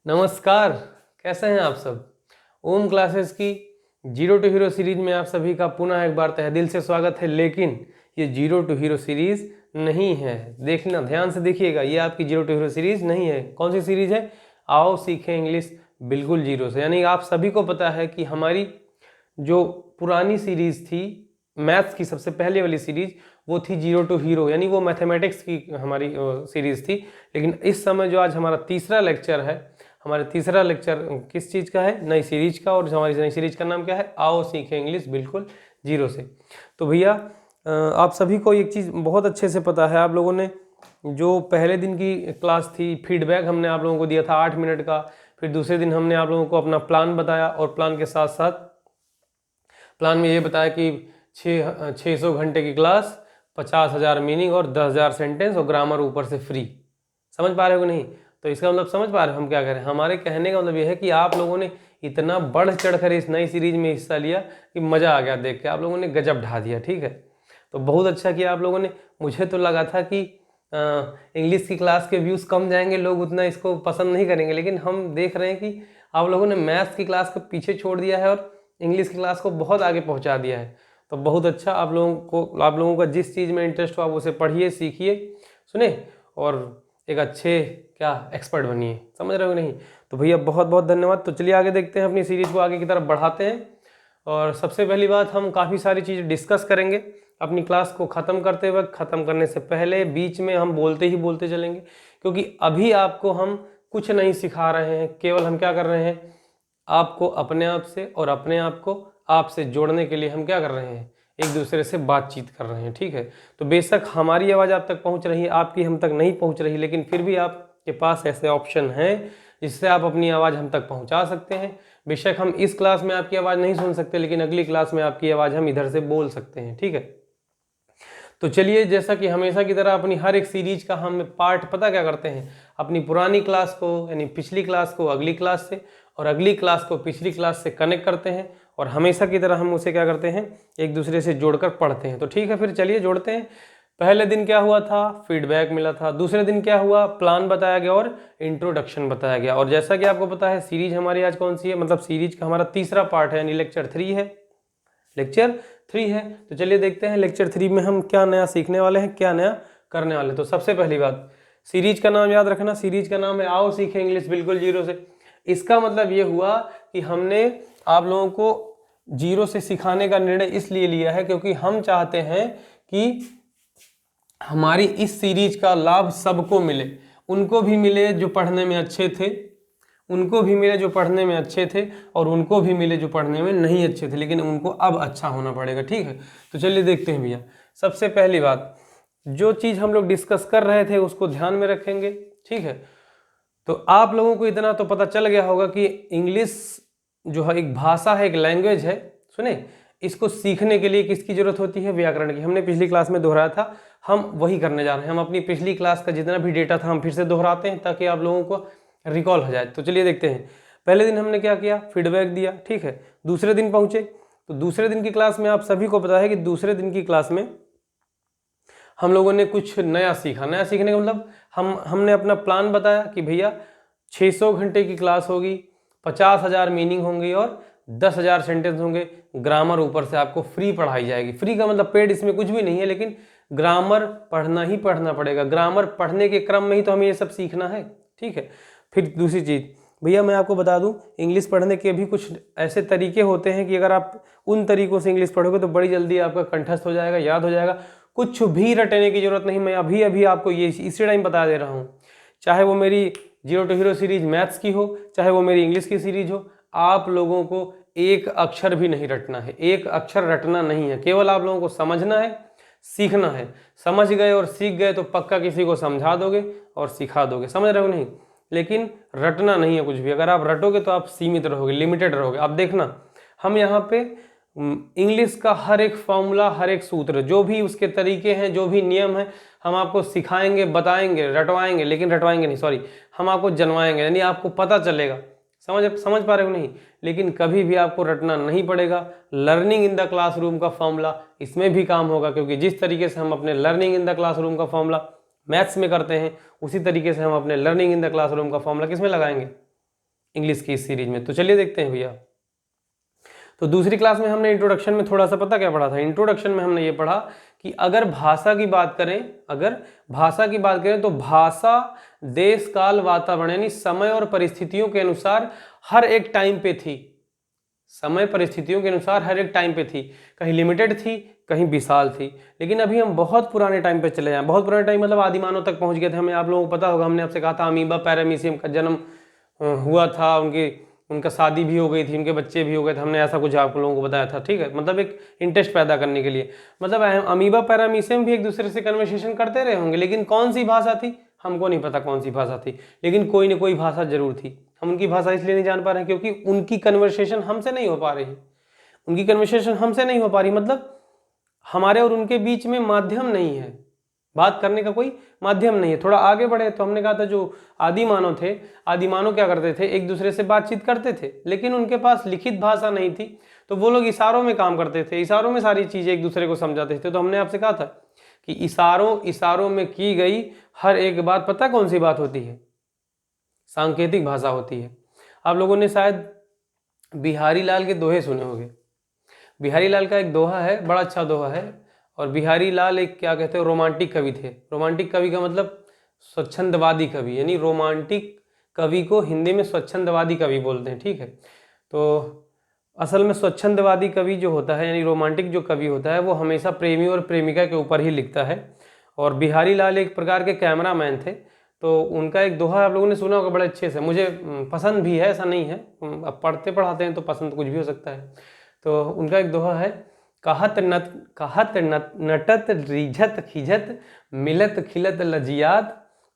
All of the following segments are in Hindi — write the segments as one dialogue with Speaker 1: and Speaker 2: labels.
Speaker 1: नमस्कार। कैसे हैं आप सब। ओम क्लासेस की जीरो टू हीरो सीरीज में आप सभी का पुनः एक बार तहे दिल से स्वागत है। लेकिन ये जीरो टू हीरो सीरीज नहीं है, देखना ध्यान से देखिएगा, ये आपकी जीरो टू हीरो सीरीज नहीं है। कौन सी सीरीज है? आओ सीखें इंग्लिश बिल्कुल जीरो से। यानी आप सभी को पता है कि हमारी जो पुरानी सीरीज थी मैथ्स की, सबसे पहले वाली सीरीज, वो थी जीरो टू हीरो, यानी वो मैथमेटिक्स की हमारी सीरीज थी। लेकिन इस समय जो आज हमारा तीसरा लेक्चर है, हमारा तीसरा लेक्चर किस चीज़ का है? नई सीरीज का। और हमारी नई सीरीज का नाम क्या है? आओ सीखें इंग्लिश बिल्कुल जीरो से। तो भैया आप सभी को एक चीज़ बहुत अच्छे से पता है, आप लोगों ने जो पहले दिन की क्लास थी, फीडबैक हमने आप लोगों को दिया था 8 मिनट का। फिर दूसरे दिन हमने आप लोगों को अपना प्लान बताया, और प्लान के साथ साथ प्लान में ये बताया कि 600 घंटे की क्लास, 50,000 मीनिंग और 10,000 सेंटेंस, और ग्रामर ऊपर से फ्री। समझ पा रहे हो कि नहीं? तो इसका मतलब समझ पा रहे हो हम क्या करें? हमारे कहने का मतलब यह है कि आप लोगों ने इतना बढ़ चढ़ कर इस नई सीरीज में हिस्सा लिया कि मज़ा आ गया देख के, आप लोगों ने गजब ढा दिया। ठीक है, तो बहुत अच्छा किया आप लोगों ने। मुझे तो लगा था कि इंग्लिश की क्लास के व्यूज़ कम जाएंगे, लोग उतना इसको पसंद नहीं करेंगे, लेकिन हम देख रहे हैं कि आप लोगों ने मैथ्स की क्लास को पीछे छोड़ दिया है और इंग्लिश की क्लास को बहुत आगे पहुंचा दिया है। तो बहुत अच्छा। आप लोगों का जिस चीज़ में इंटरेस्ट हो आप उसे पढ़िए, सीखिए, सुने, और एक अच्छे क्या एक्सपर्ट बनिए। समझ रहे हो नहीं? तो भैया बहुत बहुत धन्यवाद। तो चलिए आगे देखते हैं, अपनी सीरीज को आगे की तरफ बढ़ाते हैं। और सबसे पहली बात, हम काफ़ी सारी चीज़ें डिस्कस करेंगे अपनी क्लास को ख़त्म करते वक्त। ख़त्म करने से पहले बीच में हम बोलते ही बोलते चलेंगे, क्योंकि अभी आपको हम कुछ नहीं सिखा रहे हैं, केवल हम क्या कर रहे हैं, आपको अपने आप से और अपने आप को आपसे जोड़ने के लिए हम क्या कर रहे हैं, एक दूसरे से बातचीत कर रहे हैं। ठीक है, तो बेशक हमारी आवाज़ आप तक पहुंच रही है, आपकी हम तक नहीं पहुंच रही, लेकिन फिर भी आपके पास ऐसे ऑप्शन हैं जिससे आप अपनी आवाज़ हम तक पहुंचा सकते हैं। बेशक हम इस क्लास में आपकी आवाज़ नहीं सुन सकते, लेकिन अगली क्लास में आपकी आवाज़ हम इधर से बोल सकते हैं। ठीक है, तो चलिए, जैसा कि हमेशा की तरह अपनी हर एक सीरीज का हम पार्ट पता क्या करते हैं, अपनी पुरानी क्लास को यानी पिछली क्लास को अगली क्लास से, और अगली क्लास को पिछली क्लास से कनेक्ट करते हैं, और हमेशा की तरह हम उसे क्या करते हैं, एक दूसरे से जोड़कर पढ़ते हैं। तो ठीक है, फिर चलिए जोड़ते हैं। पहले दिन क्या हुआ था? फीडबैक मिला था। दूसरे दिन क्या हुआ? प्लान बताया गया और इंट्रोडक्शन बताया गया। और जैसा कि आपको पता है, सीरीज हमारी आज कौन सी है, मतलब सीरीज का हमारा तीसरा पार्ट है, यानी लेक्चर 3 है। लेक्चर 3 है। तो चलिए देखते हैं लेक्चर 3 में हम क्या नया सीखने वाले हैं, क्या नया करने वाले हैं। तो सबसे पहली बात, सीरीज का नाम याद रखना। सीरीज का नाम है आओ सीखें इंग्लिश बिल्कुल जीरो से। इसका मतलब ये हुआ कि हमने आप लोगों को जीरो से सिखाने का निर्णय इसलिए लिया है क्योंकि हम चाहते हैं कि हमारी इस सीरीज का लाभ सबको मिले। उनको भी मिले जो पढ़ने में अच्छे थे, उनको भी मिले जो पढ़ने में अच्छे थे, और उनको भी मिले जो पढ़ने में नहीं अच्छे थे, लेकिन उनको अब अच्छा होना पड़ेगा। ठीक है, तो चलिए देखते हैं भैया। सबसे पहली बात, जो चीज़ हम लोग डिस्कस कर रहे थे उसको ध्यान में रखेंगे। ठीक है, तो आप लोगों को इतना तो पता चल गया होगा कि इंग्लिश जो है एक भाषा है, एक लैंग्वेज है। सुने, इसको सीखने के लिए किसकी जरूरत होती है? व्याकरण की। हमने पिछली क्लास में दोहराया था, हम वही करने जा रहे हैं। हम अपनी पिछली क्लास का जितना भी डेटा था हम फिर से दोहराते हैं ताकि आप लोगों को रिकॉल हो जाए। तो चलिए देखते हैं। पहले दिन हमने क्या किया? फीडबैक दिया। ठीक है, दूसरे दिन पहुंचे, तो दूसरे दिन की क्लास में आप सभी को पता है कि दूसरे दिन की क्लास में हम लोगों ने कुछ नया सीखा। नया सीखने का मतलब हमने अपना प्लान बताया कि भैया 600 घंटे की क्लास होगी, 50,000 मीनिंग होंगी और 10,000 सेंटेंस होंगे। ग्रामर ऊपर से आपको फ्री पढ़ाई जाएगी। फ्री का मतलब पेड इसमें कुछ भी नहीं है, लेकिन ग्रामर पढ़ना ही पढ़ना पड़ेगा। ग्रामर पढ़ने के क्रम में ही तो हमें ये सब सीखना है। ठीक है, फिर दूसरी चीज़ भैया मैं आपको बता दूं, इंग्लिश पढ़ने के भी कुछ ऐसे तरीके होते हैं कि अगर आप उन तरीकों से इंग्लिश पढ़ोगे तो बड़ी जल्दी आपका कंठस्थ हो जाएगा, याद हो जाएगा। कुछ भी रटने की जरूरत नहीं। मैं अभी अभी आपको ये इसी टाइम बता दे रहा हूँ, चाहे वो मेरी zero to hero series maths की हो, चाहे वो मेरी इंग्लिश की सीरीज हो, आप लोगों को एक अक्षर भी नहीं रटना है। एक अक्षर रटना नहीं है, केवल आप लोगों को समझना है, सीखना है। समझ गए और सीख गए तो पक्का किसी को समझा दोगे और सिखा दोगे। समझ रहे हो नहीं? लेकिन रटना नहीं है कुछ भी। अगर आप रटोगे तो आप सीमित रहोगे, लिमिटेड रहोगे। अब देखना, हम यहाँ पे इंग्लिश का हर एक फॉर्मूला, हर एक सूत्र, जो भी उसके तरीके हैं, जो भी नियम है, हम आपको सिखाएंगे, बताएंगे, रटवाएंगे, लेकिन रटवाएंगे नहीं, सॉरी, हम आपको जनवाएंगे, यानी आपको पता चलेगा। समझ पा रहे हो नहीं? लेकिन कभी भी आपको रटना नहीं पड़ेगा। लर्निंग इन द क्लासरूम का फॉर्मूला इसमें भी काम होगा, क्योंकि जिस तरीके से हम अपने लर्निंग इन द क्लासरूम का फॉर्मूला मैथ्स में करते हैं, उसी तरीके से हम अपने लर्निंग इन द क्लासरूम का फॉर्मूला किस में लगाएंगे? इंग्लिश की इस सीरीज में। तो चलिए देखते हैं भैया। तो दूसरी क्लास में हमने इंट्रोडक्शन में थोड़ा सा पता क्या पढ़ा था। इंट्रोडक्शन में हमने ये पढ़ा कि अगर भाषा की बात करें तो भाषा देश काल वातावरण यानी समय और परिस्थितियों के अनुसार हर एक टाइम पे थी। समय परिस्थितियों के अनुसार हर एक टाइम पे थी, कहीं लिमिटेड थी, कहीं विशाल थी। लेकिन अभी हम बहुत पुराने टाइम पे चले जाएं, बहुत पुराने टाइम मतलब आदिमानव तक पहुंच गए थे। हमें आप लोगों को पता होगा, हमने आपसे कहा था अमीबा पैरामीशियम का जन्म हुआ था, उनका शादी भी हो गई थी, उनके बच्चे भी हो गए थे। हमने ऐसा कुछ आप लोगों को बताया था, ठीक है। मतलब एक इंटरेस्ट पैदा करने के लिए, मतलब अमीबा पैरामीशियम भी एक दूसरे से कन्वर्सेशन करते रहे होंगे, लेकिन कौन सी भाषा थी हमको नहीं पता, कौन सी भाषा थी, लेकिन कोई ना कोई भाषा जरूर थी। हम उनकी भाषा इसलिए नहीं जान पा रहे हैं क्योंकि उनकी कन्वर्सेशन हमसे नहीं हो पा रही है। उनकी कन्वर्सेशन हमसे नहीं हो पा रही, मतलब हमारे और उनके बीच में माध्यम नहीं है, बात करने का कोई माध्यम नहीं है। थोड़ा आगे बढ़े तो हमने कहा था जो आदि मानव थे, आदि मानव क्या करते थे, एक दूसरे से बातचीत करते थे, लेकिन उनके पास लिखित भाषा नहीं थी, तो वो लोग इशारों में काम करते थे, इशारों में सारी चीजें एक दूसरे को समझाते थे। तो हमने आपसे कहा था कि इशारों में की गई हर एक बात, पता कौन सी बात होती है, सांकेतिक भाषा होती है। आप लोगों ने शायद बिहारी लाल के दोहे सुने होंगे। बिहारी लाल का एक दोहा है, बड़ा अच्छा दोहा है। और बिहारी लाल एक क्या कहते हैं, रोमांटिक कवि थे। रोमांटिक कवि का मतलब स्वच्छंदवादी कवि, यानी रोमांटिक कवि को हिंदी में स्वच्छंदवादी कवि बोलते हैं, ठीक है। तो असल में स्वच्छंदवादी कवि जो होता है, यानी रोमांटिक जो कवि होता है, वो हमेशा प्रेमी और प्रेमिका के ऊपर ही लिखता है। और बिहारी लाल एक प्रकार के कैमरा मैन थे, तो उनका एक दोहा आप लोगों ने सुना होगा बड़े अच्छे से, मुझे पसंद भी है, ऐसा नहीं है, अब पढ़ते पढ़ाते हैं तो पसंद कुछ भी हो सकता है। तो उनका एक दोहा है, कहत नटत रिझत खिझत मिलत खिलत लजियात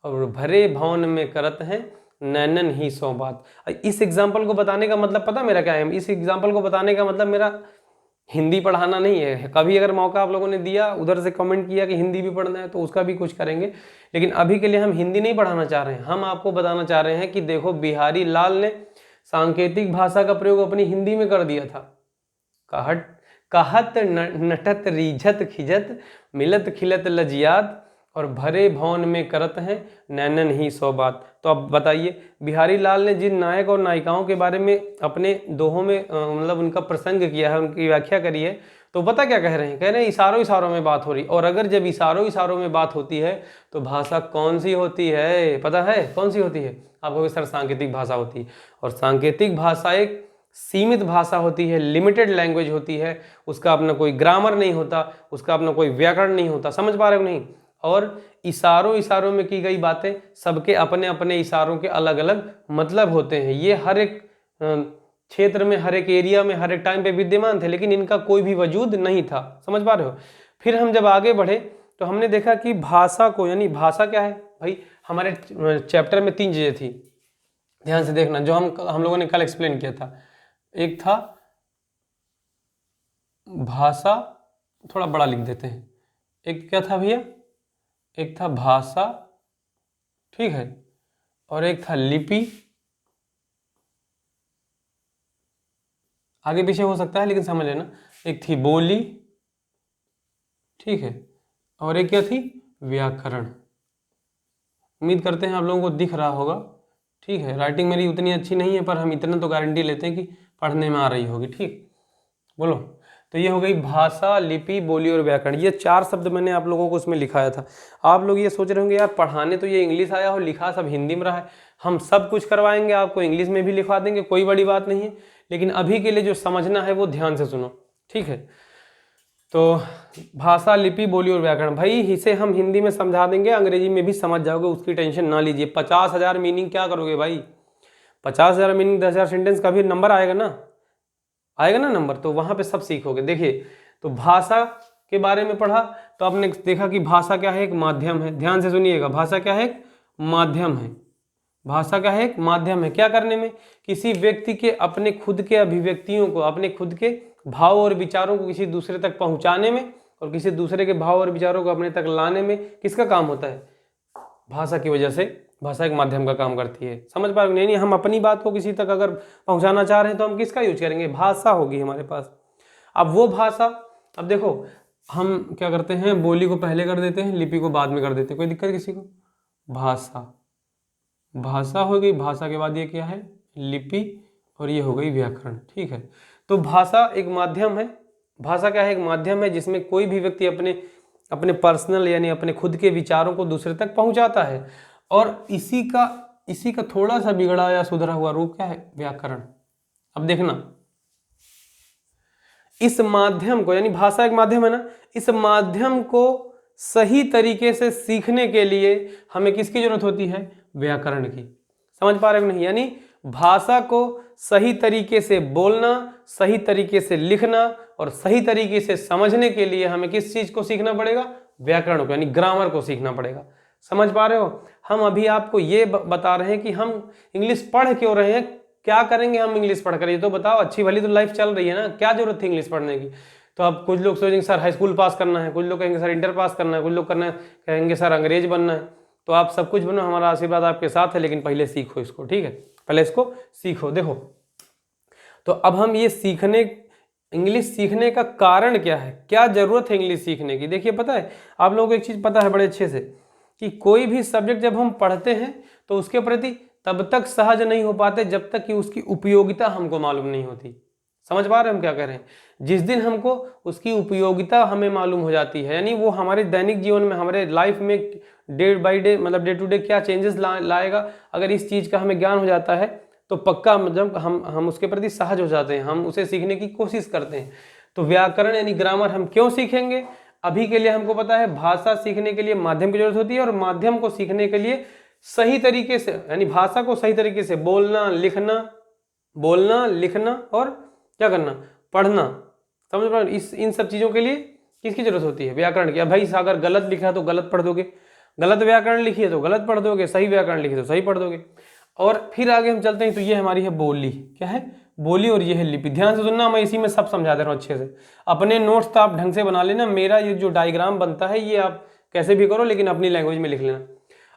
Speaker 1: और भरे भवन में करत हैं नैनन ही सौ बात। इस एग्जाम्पल को बताने का मतलब पता मेरा क्या है, इस एग्जाम्पल को बताने का मतलब मेरा हिंदी पढ़ाना नहीं है। कभी अगर मौका आप लोगों ने दिया, उधर से कमेंट किया कि हिंदी भी पढ़ना है, तो उसका भी कुछ करेंगे, लेकिन अभी के लिए हम हिंदी नहीं पढ़ाना चाह रहे हैं। हम आपको बताना चाह रहे हैं कि देखो बिहारी लाल ने सांकेतिक भाषा का प्रयोग अपनी हिंदी में कर दिया था। कहत नटत रिझत खिझत मिलत खिलत लजियात और भरे भवन में करत हैं नैनन ही सौ बात। तो अब बताइए, बिहारी लाल ने जिन नायक और नायिकाओं के बारे में अपने दोहों में मतलब उनका प्रसंग किया है, उनकी व्याख्या करी है, तो पता क्या कह रहे हैं, कह रहे हैं इशारों इशारों में बात हो रही। और अगर जब इशारों इशारों में बात होती है तो भाषा कौन सी होती है, पता है कौन सी होती है? आपको सर सांकेतिक भाषा होती है। और सांकेतिक भाषा एक सीमित भाषा होती है, लिमिटेड लैंग्वेज होती है, उसका अपना कोई ग्रामर नहीं होता, उसका अपना कोई व्याकरण नहीं होता। समझ पा रहे हो नहीं? और इशारों इशारों में की गई बातें, सबके अपने अपने इशारों के अलग अलग मतलब होते हैं। ये हर एक क्षेत्र में, हर एक एरिया में, हर एक टाइम पे विद्यमान थे, लेकिन इनका कोई भी वजूद नहीं था। समझ पा रहे हो? फिर हम जब आगे बढ़े तो हमने देखा कि भाषा को, यानी भाषा क्या है भाई, हमारे चैप्टर में 3 चीजें थी, ध्यान से देखना, जो हम लोगों ने कल एक्सप्लेन किया था। एक था भाषा, थोड़ा बड़ा लिख देते हैं, एक क्या था भैया, एक था भाषा, ठीक है, और एक था लिपि, आगे पीछे हो सकता है लेकिन समझ लेना। एक थी बोली, ठीक है, और एक क्या थी, व्याकरण। उम्मीद करते हैं आप लोगों को दिख रहा होगा, ठीक है। राइटिंग मेरी उतनी अच्छी नहीं है, पर हम इतना तो गारंटी लेते हैं कि पढ़ने में आ रही होगी, ठीक। बोलो, तो ये हो गई भाषा, लिपि, बोली और व्याकरण। ये 4 शब्द मैंने आप लोगों को उसमें लिखाया था। आप लोग ये सोच रहे होंगे यार पढ़ाने तो ये इंग्लिश आया और लिखा सब हिंदी में रहा है। हम सब कुछ करवाएंगे, आपको इंग्लिश में भी लिखवा देंगे, कोई बड़ी बात नहीं है, लेकिन अभी के लिए जो समझना है वो ध्यान से सुनो, ठीक है। तो भाषा, लिपि, बोली और व्याकरण, भाई इसे हम हिंदी में समझा देंगे, अंग्रेजी में भी समझ जाओगे, उसकी टेंशन ना लीजिए। 50,000 मीनिंग क्या करोगे भाई, 50,000 मीनिंग 10,000 सेंटेंस का भी नंबर आएगा ना, आएगा ना नंबर, तो वहां पे सब सीखोगे। देखिए, तो भाषा के बारे में पढ़ा तो आपने देखा कि भाषा क्या है, एक माध्यम है। ध्यान से सुनिएगा, भाषा क्या है, एक माध्यम है। भाषा क्या है, एक माध्यम है। क्या करने में, किसी व्यक्ति के अपने खुद के अभिव्यक्तियों को, अपने खुद के भाव और विचारों को किसी दूसरे तक पहुंचाने में, और किसी दूसरे के भाव और विचारों को अपने तक लाने में किसका काम होता है, भाषा की वजह से भाषा एक माध्यम का काम करती है। समझ पा रहे हो? नहीं, हम अपनी बात को किसी तक अगर पहुंचाना चाह रहे हैं तो हम किसका यूज करेंगे, भाषा होगी हमारे पास। अब वो भाषा, अब देखो हम क्या करते हैं, बोली को पहले कर देते हैं, लिपि को बाद में कर देते हैं, कोई दिक्कत किसी को? भाषा, भाषा हो गई, भाषा के बाद ये क्या है, लिपि और ये हो गई व्याकरण। ठीक है, तो भाषा एक माध्यम है। भाषा क्या है? एक माध्यम है जिसमें कोई भी व्यक्ति अपने अपने पर्सनल यानी अपने खुद के विचारों को दूसरे तक पहुंचाता है, और इसी का थोड़ा सा बिगड़ा या सुधरा हुआ रूप क्या है? व्याकरण। अब देखना, इस माध्यम को, यानी भाषा एक माध्यम है ना, इस माध्यम को सही तरीके से सीखने के लिए हमें किसकी जरूरत होती है? व्याकरण की। समझ पा रहे हो नहीं? यानी भाषा को सही तरीके से बोलना, सही तरीके से लिखना और सही तरीके से समझने के लिए हमें किस चीज को सीखना पड़ेगा? व्याकरण को, यानी ग्रामर को सीखना पड़ेगा। समझ पा रहे हो? हम अभी आपको ये बता रहे हैं कि हम इंग्लिश पढ़ क्यों रहे हैं, क्या करेंगे हम इंग्लिश पढ़कर, ये तो बताओ। अच्छी भली तो लाइफ चल रही है ना, क्या जरूरत थी इंग्लिश पढ़ने की? तो अब कुछ लोग सोचेंगे सर हाई स्कूल पास करना है, कुछ लोग कहेंगे सर इंटर पास करना है, कुछ लोग कहेंगे सर अंग्रेज बनना है। तो आप सब कुछ बनो, हमारा आशीर्वाद आपके साथ है, लेकिन पहले सीखो इसको। ठीक है, पहले इसको सीखो। देखो, तो अब हम ये इंग्लिश सीखने का कारण क्या है, क्या जरूरत है इंग्लिश सीखने की? देखिए, पता है आप लोगों को एक चीज पता है बड़े अच्छे से कि कोई भी सब्जेक्ट जब हम पढ़ते हैं तो उसके प्रति तब तक सहज नहीं हो पाते जब तक कि उसकी उपयोगिता हमको मालूम नहीं होती। समझ पा रहे हैं हम क्या कह रहे हैं? जिस दिन हमको उसकी उपयोगिता हमें मालूम हो जाती है, यानी वो हमारे दैनिक जीवन में, हमारे लाइफ में डे बाई डे, मतलब डे टू डे क्या चेंजेस लाएगा, अगर इस चीज़ का हमें ज्ञान हो जाता है तो पक्का मतलब हम उसके प्रति सहज हो जाते हैं, हम उसे सीखने की कोशिश करते हैं। तो व्याकरण यानी ग्रामर हम क्यों सीखेंगे? अभी के लिए हमको पता है भाषा सीखने के लिए माध्यम की जरूरत होती है, और माध्यम को सीखने के लिए सही तरीके से, यानी भाषा को सही तरीके से बोलना लिखना और क्या करना? पढ़ना। समझ पा रहे? इन सब चीज़ों के लिए किसकी जरूरत होती है? व्याकरण की। अब भाई अगर गलत लिखा तो गलत पढ़ दोगे, गलत व्याकरण लिखिए तो गलत पढ़ दोगे, सही व्याकरण लिखिए तो सही पढ़ दोगे। और फिर आगे हम चलते हैं, तो ये हमारी है बोली। क्या है? बोली। और ये है लिपि। ध्यान से सुनना, मैं इसी में सब समझा दे रहा हूँ अच्छे से। अपने नोट्स तो आप ढंग से बना लेना, मेरा ये जो डायग्राम बनता है ये आप कैसे भी करो, लेकिन अपनी लैंग्वेज में लिख लेना।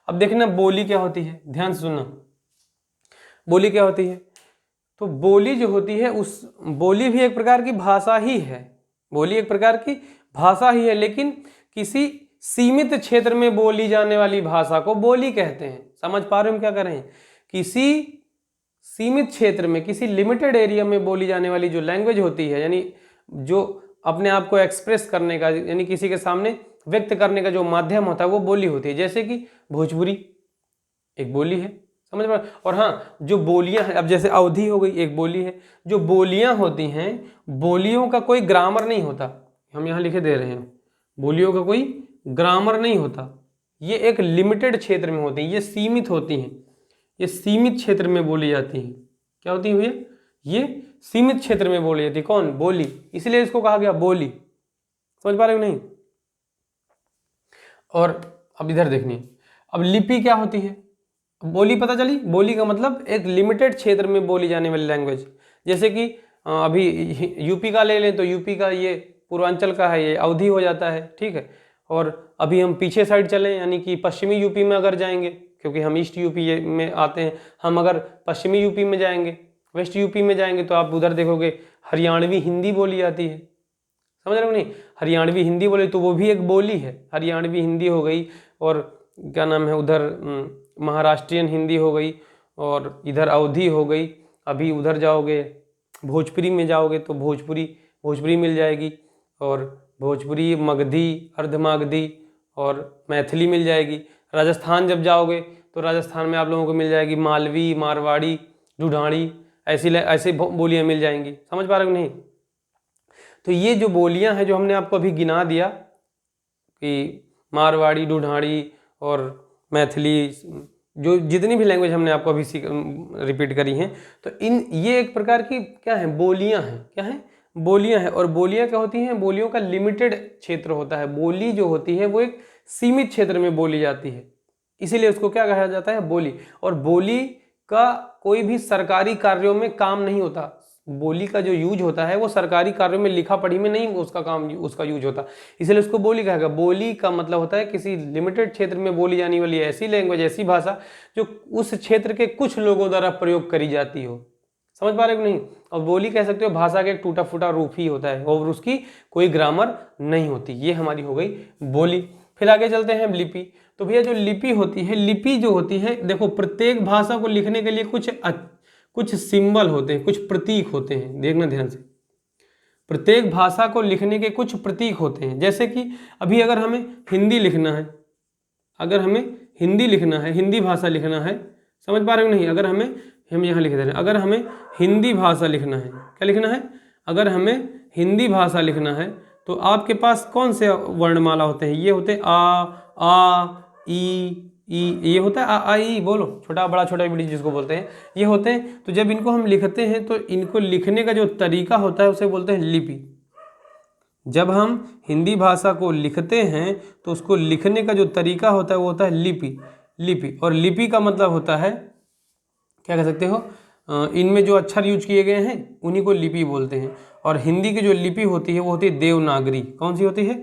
Speaker 1: अब देखना बोली क्या होती है, ध्यान से सुनना। बोली क्या होती है? तो बोली जो होती है, उस बोली भी एक प्रकार की भाषा ही है। बोली एक प्रकार की भाषा ही है, लेकिन किसी सीमित क्षेत्र में बोली जाने वाली भाषा को बोली कहते हैं। समझ पा रहे हो हम क्या कर रहे हैं? किसी सीमित क्षेत्र में, किसी लिमिटेड एरिया में बोली जाने वाली जो लैंग्वेज होती है, यानी जो अपने आप को एक्सप्रेस करने का, यानी किसी के सामने व्यक्त करने का जो माध्यम होता है, वो बोली होती है। जैसे कि भोजपुरी एक बोली है। समझ पा? और हाँ, जो बोलियां हैं, अब जैसे अवधी हो गई, एक बोली है। जो बोलियां होती हैं, बोलियों का कोई ग्रामर नहीं होता। हम यहाँ लिखे दे रहे हैं, बोलियों का कोई ग्रामर नहीं होता। ये एक लिमिटेड क्षेत्र में होती हैं, ये सीमित होती हैं, ये सीमित क्षेत्र में बोली जाती हैं। क्या होती है भैया? ये सीमित क्षेत्र में बोली जाती है। कौन? बोली। इसलिए इसको कहा गया बोली। समझ पा रहे हो नहीं? और अब इधर देखिए, अब लिपि क्या होती है? बोली पता चली। बोली का मतलब एक लिमिटेड क्षेत्र में बोली जाने वाली लैंग्वेज। जैसे कि अभी यूपी का ले लें तो यूपी का ये पूर्वांचल का है, ये अवधी हो जाता है। ठीक है, और अभी हम पीछे साइड चलें, यानी कि पश्चिमी यूपी में अगर जाएंगे, क्योंकि हम ईस्ट यूपी में आते हैं, हम अगर पश्चिमी यूपी में जाएंगे, वेस्ट यूपी में जाएंगे, तो आप उधर देखोगे हरियाणवी हिंदी बोली जाती है। समझ रहे हो नहीं? हरियाणवी हिंदी बोली तो वो भी एक बोली है। हरियाणवी हिंदी हो गई, और क्या नाम है उधर महाराष्ट्रियन हिंदी हो गई, और इधर अवधी हो गई। अभी उधर जाओगे भोजपुरी में जाओगे तो भोजपुरी मिल जाएगी, और भोजपुरी, मगधी, अर्धमागधी और मैथिली मिल जाएगी। राजस्थान जब जाओगे तो राजस्थान में आप लोगों को मिल जाएगी मालवी, मारवाड़ी, ढूढ़ाड़ी, ऐसी बोलियाँ मिल जाएंगी। समझ पा रहे हो नहीं? तो ये जो बोलियां हैं जो हमने आपको अभी गिना दिया कि मारवाड़ी, ढूढ़ाड़ी और मैथिली, जो जितनी भी लैंग्वेज हमने आपको अभी रिपीट करी हैं, तो ये एक प्रकार की क्या है? बोलियां हैं। क्या है? बोलियां हैं। और बोलियां क्या होती हैं? बोलियों का लिमिटेड क्षेत्र होता है। बोली जो होती है वो एक सीमित क्षेत्र में बोली जाती है, इसीलिए उसको क्या कहा जाता है? बोली। और बोली का कोई भी सरकारी कार्यों में काम नहीं होता। बोली का जो यूज होता है वो सरकारी कार्यों में, लिखा पढ़ी में नहीं उसका यूज होता, इसलिए उसको बोली कहा गया। बोली का मतलब होता है किसी लिमिटेड क्षेत्र में बोली जाने वाली ऐसी लैंग्वेज, ऐसी भाषा जो उस क्षेत्र के कुछ लोगों द्वारा प्रयोग करी जाती हो। समझ पा रहे हो नहीं? और बोली कह सकते हो भाषा का एक टूटा फूटा रूप ही होता है, और उसकी कोई ग्रामर नहीं होती। ये हमारी हो गई बोली। फिर आगे चलते हैं लिपि। तो भैया जो लिपि होती है, लिपि जो होती है, देखो प्रत्येक भाषा को लिखने के लिए कुछ सिंबल होते हैं, कुछ प्रतीक होते हैं। देखना ध्यान से, प्रत्येक भाषा को लिखने के कुछ प्रतीक होते हैं। जैसे कि अभी अगर हमें हिंदी लिखना है, अगर हमें हिंदी लिखना है, हिंदी भाषा लिखना है, समझ पा रहे हो नहीं? अगर हम यहाँ लिख दे रहे हैं, अगर हमें हिंदी भाषा लिखना है, क्या लिखना है? अगर हमें हिंदी भाषा लिखना है तो आपके पास कौन से वर्णमाला होते हैं? ये होते हैं आ ई, ये होता है आ ई, बोलो, छोटा बड़ा छोटा बड़ी जिसको बोलते हैं, ये होते हैं। तो जब इनको हम लिखते हैं तो इनको लिखने का जो तरीका होता है उसे बोलते हैं लिपि। जब हम हिंदी भाषा को लिखते हैं तो उसको लिखने का जो तरीका होता है वो होता है लिपि। और लिपि का मतलब होता है, क्या कह सकते हो, इनमें जो अक्षर यूज किए गए हैं उन्हीं को लिपि बोलते हैं। और हिंदी की जो लिपि होती है वो होती है देवनागरी। कौन सी होती है?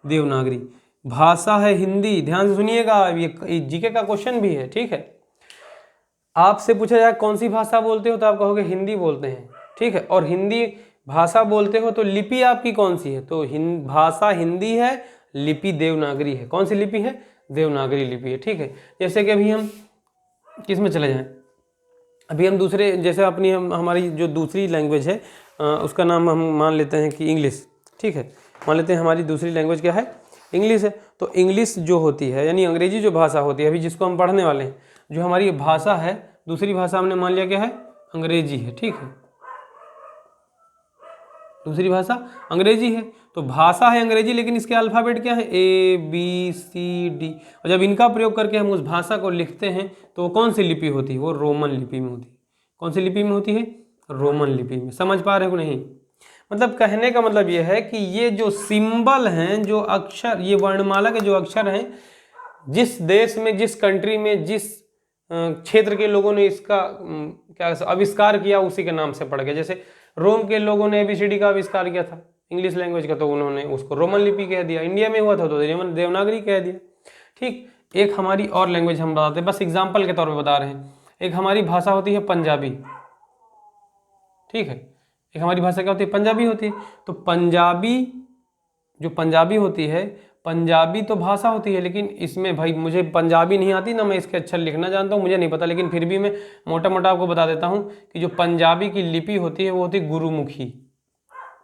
Speaker 1: देवनागरी। भाषा है हिंदी, ध्यान से सुनिएगा, ये जीके का क्वेश्चन भी है, ठीक है। आपसे पूछा जाए कौन सी भाषा बोलते हो तो आप कहोगे हिंदी बोलते हैं, ठीक है। और हिंदी भाषा बोलते हो तो लिपि आपकी कौन सी है? तो भाषा हिंदी है, लिपि देवनागरी है। कौन सी लिपि है? देवनागरी लिपि है, ठीक है। जैसे कि अभी हम किस में चले जाएं, अभी हम दूसरे, जैसे अपनी हमारी जो दूसरी लैंग्वेज है उसका नाम हम मान लेते हैं कि इंग्लिश, ठीक है। मान लेते हैं हमारी दूसरी लैंग्वेज क्या है? इंग्लिश है। तो इंग्लिश जो होती है यानी अंग्रेजी जो भाषा होती है, अभी जिसको हम पढ़ने वाले हैं, जो हमारी भाषा है, दूसरी भाषा हमने मान लिया क्या है? अंग्रेजी है, ठीक है। दूसरी भाषा अंग्रेजी है। तो भाषा है अंग्रेजी, लेकिन इसके अल्फ़ाबेट क्या है? ABCD। और जब इनका प्रयोग करके हम उस भाषा को लिखते हैं तो वो कौन सी लिपि होती है? वो रोमन लिपि में होती है। कौन सी लिपि में होती है? रोमन लिपि में। समझ पा रहे हो नहीं? मतलब कहने का मतलब ये है कि ये जो सिंबल हैं, जो अक्षर, ये वर्णमाला के जो अक्षर हैं, जिस देश में, जिस कंट्री में, जिस क्षेत्र के लोगों ने इसका क्या आविष्कार किया उसी के नाम से पड़ गया। जैसे रोम के लोगों ने ABCD का आविष्कार किया था इंग्लिश लैंग्वेज का, तो उन्होंने उसको रोमन लिपि कह दिया। इंडिया में हुआ था तो देवनागरी कह दिया, ठीक। एक हमारी और लैंग्वेज हम बताते हैं, बस एग्जाम्पल के तौर पर बता रहे हैं। एक हमारी भाषा होती है पंजाबी, ठीक है। एक हमारी भाषा क्या होती है? पंजाबी होती है। तो पंजाबी, जो पंजाबी होती है, पंजाबी तो भाषा होती है, लेकिन इसमें भाई मुझे पंजाबी नहीं आती ना, मैं इसके अक्षर लिखना जानता हूँ, मुझे नहीं पता, लेकिन फिर भी मैं मोटा मोटा आपको बता देता हूँ कि जो पंजाबी की लिपि होती है वो होती है गुरुमुखी।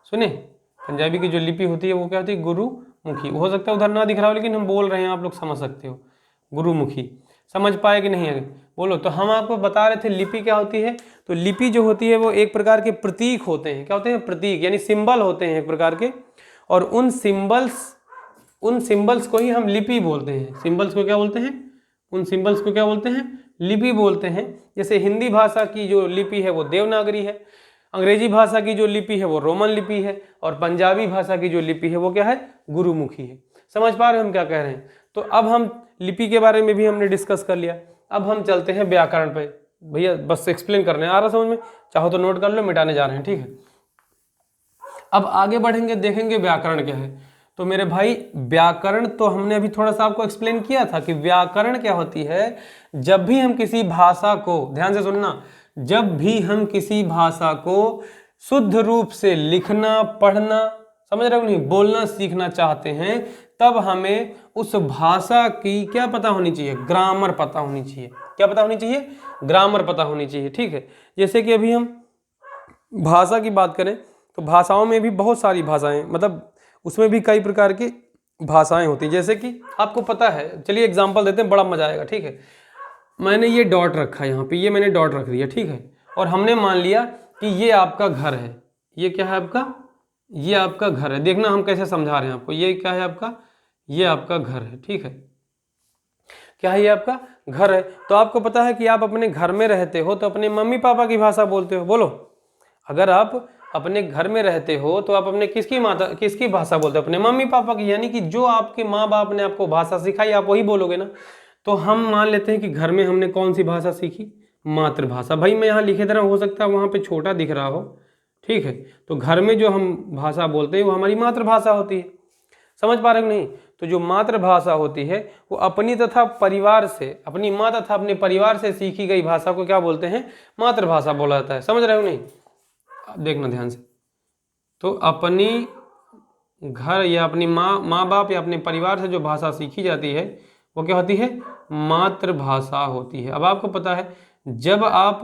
Speaker 1: सुने, पंजाबी की जो लिपि होती है वो क्या होती है? गुरुमुखी। हो सकता है उधर ना दिख रहा हो, लेकिन हम बोल रहे हैं, आप लोग समझ सकते हो। गुरुमुखी। समझ पाए कि नहीं है? बोलो। तो हम आपको बता रहे थे लिपि क्या होती है। तो लिपि जो होती है वो एक प्रकार के प्रतीक होते हैं। क्या होते हैं? प्रतीक, यानी सिंबल होते हैं एक प्रकार के। और उन सिंबल्स को ही हम लिपि बोलते हैं। सिंबल्स को क्या बोलते हैं? उन सिंबल्स को क्या बोलते हैं? लिपि बोलते हैं। जैसे हिंदी भाषा की जो लिपि है वो देवनागरी है, अंग्रेजी भाषा की जो लिपि है वो रोमन लिपि है, और पंजाबी भाषा की जो लिपि है वो क्या है? गुरुमुखी है। समझ पा रहे हो हम क्या कह रहे हैं? तो अब हम लिपि के बारे में भी हमने डिस्कस कर लिया। अब हम चलते हैं व्याकरण पे। भैया बस एक्सप्लेन करने आ रहा समझ में, चाहो तो नोट कर लो, मिटाने जा रहे हैं, ठीक है। अब आगे बढ़ेंगे, देखेंगे व्याकरण क्या है। तो मेरे भाई व्याकरण तो हमने अभी थोड़ा सा आपको एक्सप्लेन किया था कि व्याकरण क्या होती है। जब भी हम किसी भाषा को, ध्यान से सुनना, जब भी हम किसी भाषा को शुद्ध रूप से लिखना, पढ़ना, समझ रहे हो नहीं, बोलना सीखना चाहते हैं, तब हमें उस भाषा की क्या पता होनी चाहिए? ग्रामर पता होनी चाहिए। क्या पता होनी चाहिए? ग्रामर पता होनी चाहिए, ठीक है। जैसे कि अभी हम भाषा की बात करें तो भाषाओं में भी बहुत सारी भाषाएं, मतलब उसमें भी कई प्रकार की भाषाएं होती हैं। जैसे कि आपको पता है, चलिए एग्जांपल देते हैं, बड़ा मजा आएगा, ठीक है। मैंने ये डॉट रखा है यहाँ पे, ये मैंने डॉट रख दिया, ठीक है। और हमने मान लिया कि ये आपका घर है। ये क्या है आपका? ये आपका घर है। देखना हम कैसे समझा रहे हैं आपको। ये क्या है आपका? ये आपका घर है, ठीक है। क्या है? ये आपका घर है। तो आपको पता है कि आप अपने घर में रहते हो तो अपने मम्मी पापा की भाषा बोलते हो। बोलो, अगर आप अपने घर में रहते हो तो आप अपने किसकी भाषा बोलते हो? अपने मम्मी पापा की। यानी कि जो आपके माँ बाप ने आपको भाषा सिखाई आप वही बोलोगे ना। तो हम मान लेते हैं कि घर में हमने कौन सी भाषा सीखी? मातृभाषा। भाई मैं यहाँ लिखे दे रहा हूँ, हो सकता है वहाँ पे छोटा दिख रहा हो, ठीक है। तो घर में जो हम भाषा बोलते हैं वो हमारी मातृभाषा होती है। समझ पा रहे हो नहीं? तो जो मातृभाषा होती है वो अपनी तथा परिवार से, अपनी माँ तथा अपने परिवार से सीखी गई भाषा को क्या बोलते हैं? मातृभाषा बोला जाता है। समझ रहे हो नहीं? देखना ध्यान से। तो अपनी घर या अपनी माँ बाप या अपने परिवार से जो भाषा सीखी जाती है वो क्या होती है? मातृभाषा होती है। अब आपको पता है, जब आप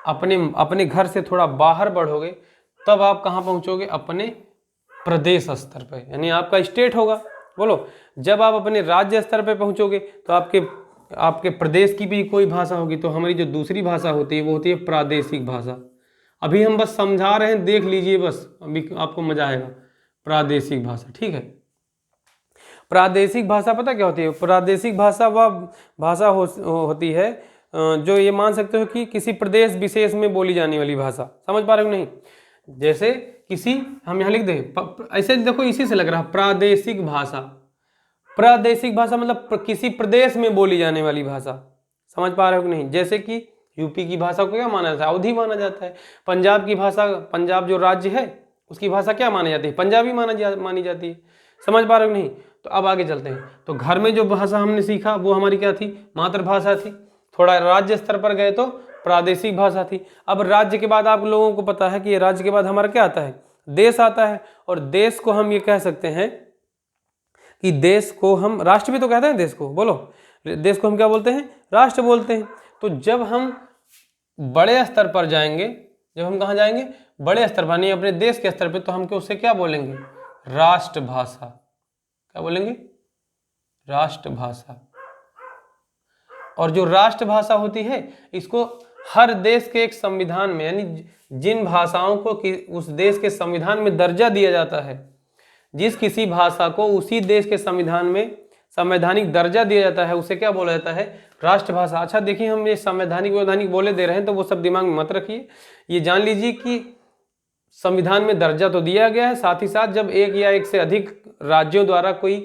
Speaker 1: अपने घर से थोड़ा बाहर बढ़ोगे तब आप कहाँ पहुँचोगे, अपने प्रदेश स्तर पे, यानी आपका स्टेट होगा। बोलो, जब आप अपने राज्य स्तर पे पहुँचोगे तो आपके प्रदेश की भी कोई भाषा होगी। तो हमारी जो दूसरी भाषा होती है वो होती है प्रादेशिक भाषा। अभी हम बस समझा रहे हैं, देख लीजिए बस, अभी आपको मजा आएगा। प्रादेशिक भाषा, ठीक है। प्रादेशिक भाषा पता क्या होती है? प्रादेशिक भाषा वह भाषा होती है जो ये मान सकते हो कि किसी प्रदेश विशेष में बोली जाने वाली भाषा। समझ पा रहे हो नहीं? जैसे किसी, हम यहाँ लिख दें, ऐसे देखो इसी से लग रहा है प्रादेशिक भाषा। प्रादेशिक भाषा मतलब किसी प्रदेश में बोली जाने वाली भाषा। समझ पा रहे हो कि नहीं? जैसे कि यूपी की भाषा को क्या माना जाता है? अवधी माना जाता है। पंजाब की भाषा, पंजाब जो राज्य है उसकी भाषा क्या मानी जाती है? पंजाबी मानी जाती है। समझ पा रहे हो नहीं? तो अब आगे चलते हैं। तो घर में जो भाषा हमने सीखा वो हमारी क्या थी? मातृभाषा थी। थोड़ा राज्य स्तर पर गए तो प्रादेशिक भाषा थी। अब राज्य के बाद आप लोगों को पता है कि ये राज्य के बाद हमारा क्या आता है? देश आता है। और देश को हम ये कह सकते हैं कि देश को हम राष्ट्र भी तो कहते हैं। देश को बोलो, देश को हम क्या बोलते हैं? राष्ट्र बोलते हैं। तो जब हम बड़े स्तर पर जाएंगे, जब हम कहाँ जाएंगे? बड़े स्तर पर, नहीं अपने देश के स्तर पर, तो हम उससे क्या बोलेंगे? राष्ट्रभाषा। क्या बोलेंगे? राष्ट्रभाषा। और जो राष्ट्रभाषा होती है इसको हर देश के एक संविधान में, यानी जिन भाषाओं को उस देश के संविधान में दर्जा दिया जाता है, जिस किसी भाषा को उसी देश के संविधान में संवैधानिक दर्जा दिया जाता है, उसे क्या बोला जाता है? राष्ट्रभाषा। अच्छा देखिए, हम ये संवैधानिक बोले दे रहे हैं तो वो सब दिमाग में मत रखिए। ये जान लीजिए कि संविधान में दर्जा तो दिया गया है, साथ ही साथ जब एक या एक से अधिक राज्यों द्वारा कोई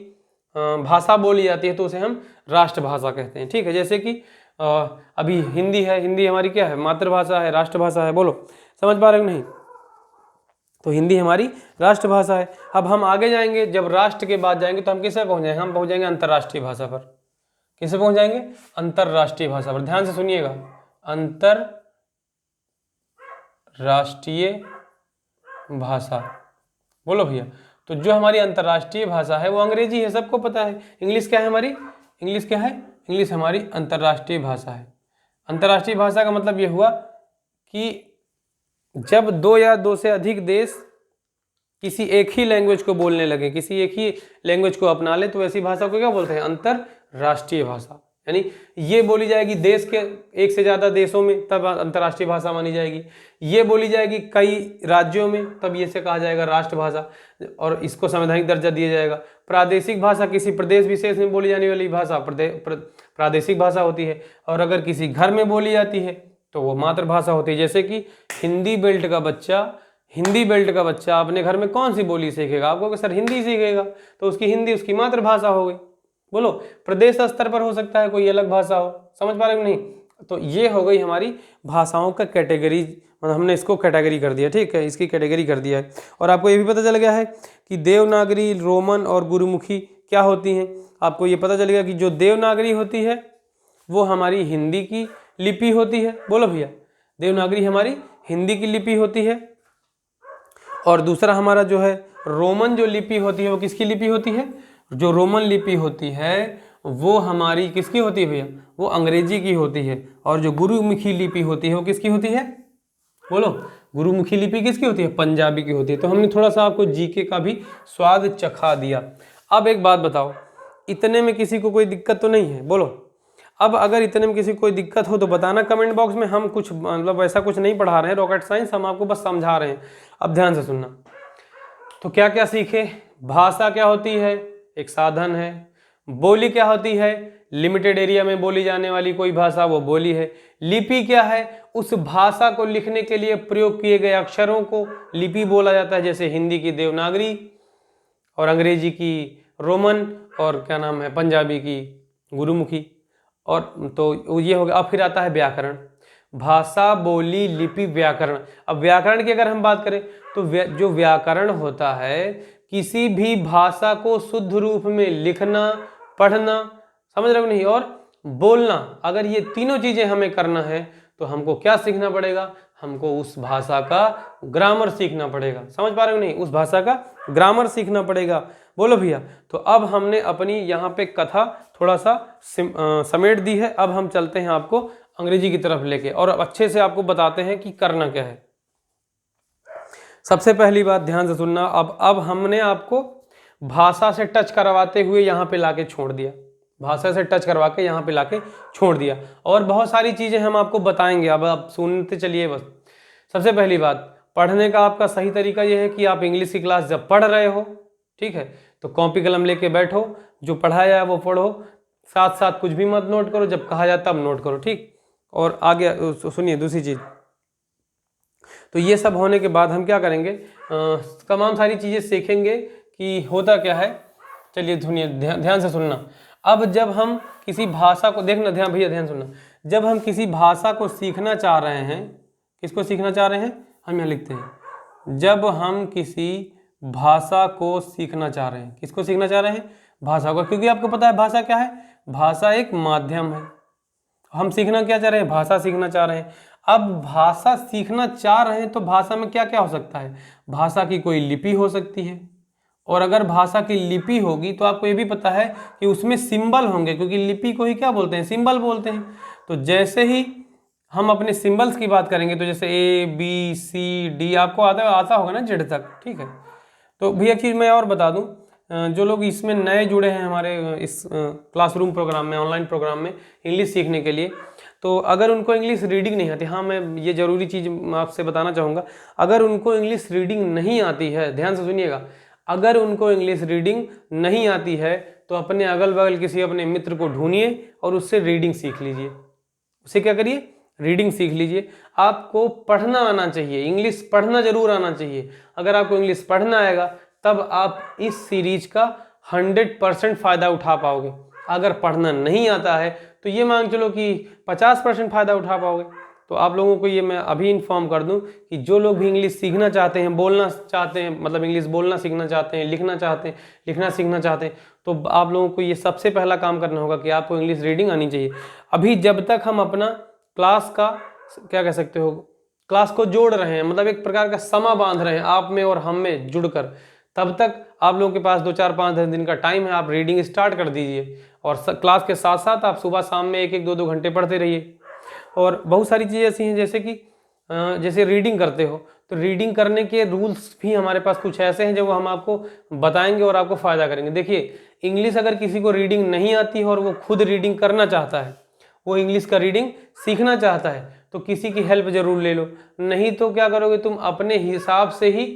Speaker 1: भाषा बोली जाती है तो उसे हम राष्ट्रभाषा कहते हैं। ठीक है, जैसे कि अभी हिंदी है, हिंदी हमारी क्या है? मातृभाषा है, राष्ट्रभाषा है। बोलो, समझ पा रहे हो नहीं? तो हिंदी हमारी राष्ट्रभाषा है। अब हम आगे जाएंगे, जब राष्ट्र के बाद जाएंगे तो हम किस पे पहुंच जाएंगे? हम पहुंच जाएंगे अंतर्राष्ट्रीय भाषा पर। किसे पहुंच जाएंगे? अंतर्राष्ट्रीय भाषा पर। ध्यान से सुनिएगा, अंतर्राष्ट्रीय भाषा। बोलो भैया। तो जो हमारी अंतर्राष्ट्रीय भाषा है वो अंग्रेजी है, सबको पता है। इंग्लिश क्या है हमारी? इंग्लिश क्या है? इंग्लिश हमारी अंतर्राष्ट्रीय भाषा है। अंतर्राष्ट्रीय भाषा का मतलब ये हुआ कि जब दो या दो से अधिक देश किसी एक ही लैंग्वेज को बोलने लगे, किसी एक ही लैंग्वेज को अपना ले, तो ऐसी भाषा को क्या बोलते हैं? अंतर्राष्ट्रीय भाषा। यानी ये बोली जाएगी देश के एक से ज़्यादा देशों में, तब अंतर्राष्ट्रीय भाषा मानी जाएगी। ये बोली जाएगी कई राज्यों में, तब ये से कहा जाएगा राष्ट्रभाषा, और इसको संवैधानिक दर्जा दिया जाएगा। प्रादेशिक भाषा किसी प्रदेश विशेष में बोली जाने वाली भाषा प्रादेशिक भाषा होती है। और अगर किसी घर में बोली जाती है तो वो मातृभाषा होती है। जैसे कि हिंदी बेल्ट का बच्चा अपने घर में कौन सी बोली सीखेगा? आपको सर हिंदी सीखेगा, तो उसकी हिंदी उसकी मातृभाषा हो गई। बोलो, प्रदेश स्तर पर हो सकता है कोई अलग भाषा हो। समझ पा रहे हो नहीं? तो ये हो गई हमारी भाषाओं का कैटेगरी, मतलब हमने इसको कैटेगरी कर दिया। ठीक है, इसकी कैटेगरी कर दिया है। और आपको ये भी पता चल गया है कि देवनागरी, रोमन और गुरुमुखी क्या होती हैं। आपको ये पता चल गया कि जो देवनागरी होती है वो हमारी हिंदी की लिपि होती है। बोलो भैया, देवनागरी हमारी हिंदी की लिपि होती है। और दूसरा हमारा जो है रोमन जो लिपि होती है वो किसकी लिपि होती है? जो रोमन लिपि होती है वो हमारी किसकी होती है भैया? वो अंग्रेजी की होती है। और जो गुरुमुखी लिपि होती है वो किसकी होती है? बोलो, गुरुमुखी लिपि किसकी होती है? पंजाबी की होती है। तो हमने थोड़ा सा आपको जीके का भी स्वाद चखा दिया। अब एक बात बताओ, इतने में किसी को कोई दिक्कत तो नहीं है? बोलो, अब अगर इतने में किसी को कोई दिक्कत हो तो बताना कमेंट बॉक्स में। हम कुछ मतलब ऐसा कुछ नहीं पढ़ा रहे हैं रॉकेट साइंस, हम आपको बस समझा रहे हैं। अब ध्यान से सुनना। तो क्या क्या सीखे? भाषा क्या होती है? एक साधन है। बोली क्या होती है? लिमिटेड एरिया में बोली जाने वाली कोई भाषा, वो बोली है। लिपि क्या है? उस भाषा को लिखने के लिए प्रयोग किए गए अक्षरों को लिपि बोला जाता है। जैसे हिंदी की देवनागरी और अंग्रेजी की रोमन और क्या नाम है पंजाबी की गुरुमुखी। और तो ये हो गया। अब फिर आता है व्याकरण। भाषा, बोली, लिपि, व्याकरण। अब व्याकरण की अगर हम बात करें तो जो व्याकरण होता है किसी भी भाषा को शुद्ध रूप में लिखना, पढ़ना, समझ रहे हो नहीं, और बोलना, अगर ये तीनों चीजें हमें करना है तो हमको क्या सीखना पड़ेगा? हमको उस भाषा का ग्रामर सीखना पड़ेगा। समझ पा रहे हो नहीं? उस भाषा का ग्रामर सीखना पड़ेगा। बोलो भैया। तो अब हमने अपनी यहाँ पे कथा थोड़ा सा समेट दी है। अब हम चलते हैं आपको अंग्रेजी की तरफ लेके, और अच्छे से आपको बताते हैं कि करना क्या है। सबसे पहली बात ध्यान से सुनना, अब हमने आपको भाषा से टच करवाते हुए यहाँ पे लाके छोड़ दिया, भाषा से टच करवा के यहाँ पे लाके छोड़ दिया, और बहुत सारी चीज़ें हम आपको बताएंगे, अब आप सुनते चलिए बस। सबसे पहली बात, पढ़ने का आपका सही तरीका यह है कि आप इंग्लिश की क्लास जब पढ़ रहे हो, ठीक है, तो कॉपी कलम लेके बैठो, जो पढ़ाया है वो पढ़ो, साथ साथ कुछ भी मत नोट करो, जब कहा जाता तब नोट करो, ठीक। और आगे सुनिए दूसरी चीज़, तो ये सब होने के बाद हम क्या करेंगे, तमाम सारी चीज़ें सीखेंगे कि होता क्या है। चलिए सुनिए, ध्यान से सुनना। अब जब हम किसी भाषा को, देखना ध्यान भैया, ध्यान सुनना, जब हम किसी भाषा को सीखना चाह रहे हैं, किसको सीखना चाह रहे हैं, हम यहाँ लिखते हैं, जब हम किसी भाषा को सीखना चाह रहे हैं, किसको सीखना चाह रहे हैं, भाषा को, क्योंकि आपको पता है भाषा क्या है, भाषा एक माध्यम है। हम सीखना क्या चाह रहे हैं, भाषा सीखना चाह रहे हैं। अब भाषा सीखना चाह रहे हैं तो भाषा में क्या क्या हो सकता है, भाषा की कोई लिपि हो सकती है, और अगर भाषा की लिपि होगी तो आपको ये भी पता है कि उसमें सिंबल होंगे, क्योंकि लिपि को ही क्या बोलते हैं, सिंबल बोलते हैं। तो जैसे ही हम अपने सिंबल्स की बात करेंगे, तो जैसे ABCD आपको आता होगा ना जेड तक, ठीक है। तो भैया एक चीज़ मैं और बता दूं, जो लोग इसमें नए जुड़े हैं हमारे इस क्लासरूम प्रोग्राम में, ऑनलाइन प्रोग्राम में इंग्लिश सीखने के लिए, तो अगर उनको इंग्लिश रीडिंग नहीं आती, हाँ मैं ये ज़रूरी चीज़ आपसे बताना चाहूँगा, अगर उनको इंग्लिश रीडिंग नहीं आती है, ध्यान से सुनिएगा, अगर उनको इंग्लिश रीडिंग नहीं आती है तो अपने अगल बगल किसी अपने मित्र को ढूंढिए और उससे रीडिंग सीख लीजिए। उससे क्या करिए, रीडिंग सीख लीजिए। आपको पढ़ना आना चाहिए, इंग्लिश पढ़ना जरूर आना चाहिए। अगर आपको इंग्लिश पढ़ना आएगा तब आप इस सीरीज का 100% फ़ायदा उठा पाओगे। अगर पढ़ना नहीं आता है तो ये मान चलो कि 50% फ़ायदा उठा पाओगे। तो आप लोगों को ये मैं अभी इन्फॉर्म कर दूं कि जो लोग भी इंग्लिश सीखना चाहते हैं, बोलना चाहते हैं, मतलब इंग्लिश बोलना सीखना चाहते हैं, लिखना चाहते हैं, लिखना सीखना चाहते हैं, तो आप लोगों को ये सबसे पहला काम करना होगा कि आपको इंग्लिश रीडिंग आनी चाहिए। अभी जब तक हम अपना क्लास का क्या कह सकते हो, क्लास को जोड़ रहे हैं, मतलब एक प्रकार का समा बांध रहे हैं आप में और हम में जुड़कर, तब तक आप लोगों के पास 2, 4, 5, 10 दिन का टाइम है। आप रीडिंग स्टार्ट कर दीजिए और क्लास के साथ साथ आप सुबह शाम में 1-1, 2-2 घंटे पढ़ते रहिए। और बहुत सारी चीज़ें ऐसी हैं जैसे कि जैसे रीडिंग करते हो तो रीडिंग करने के रूल्स भी हमारे पास कुछ ऐसे हैं जो हम आपको बताएंगे और आपको फ़ायदा करेंगे। देखिए, इंग्लिश अगर किसी को रीडिंग नहीं आती है और वो खुद रीडिंग करना चाहता है, वो इंग्लिश का रीडिंग सीखना चाहता है, तो किसी की हेल्प जरूर ले लो। नहीं तो क्या करोगे, तुम अपने हिसाब से ही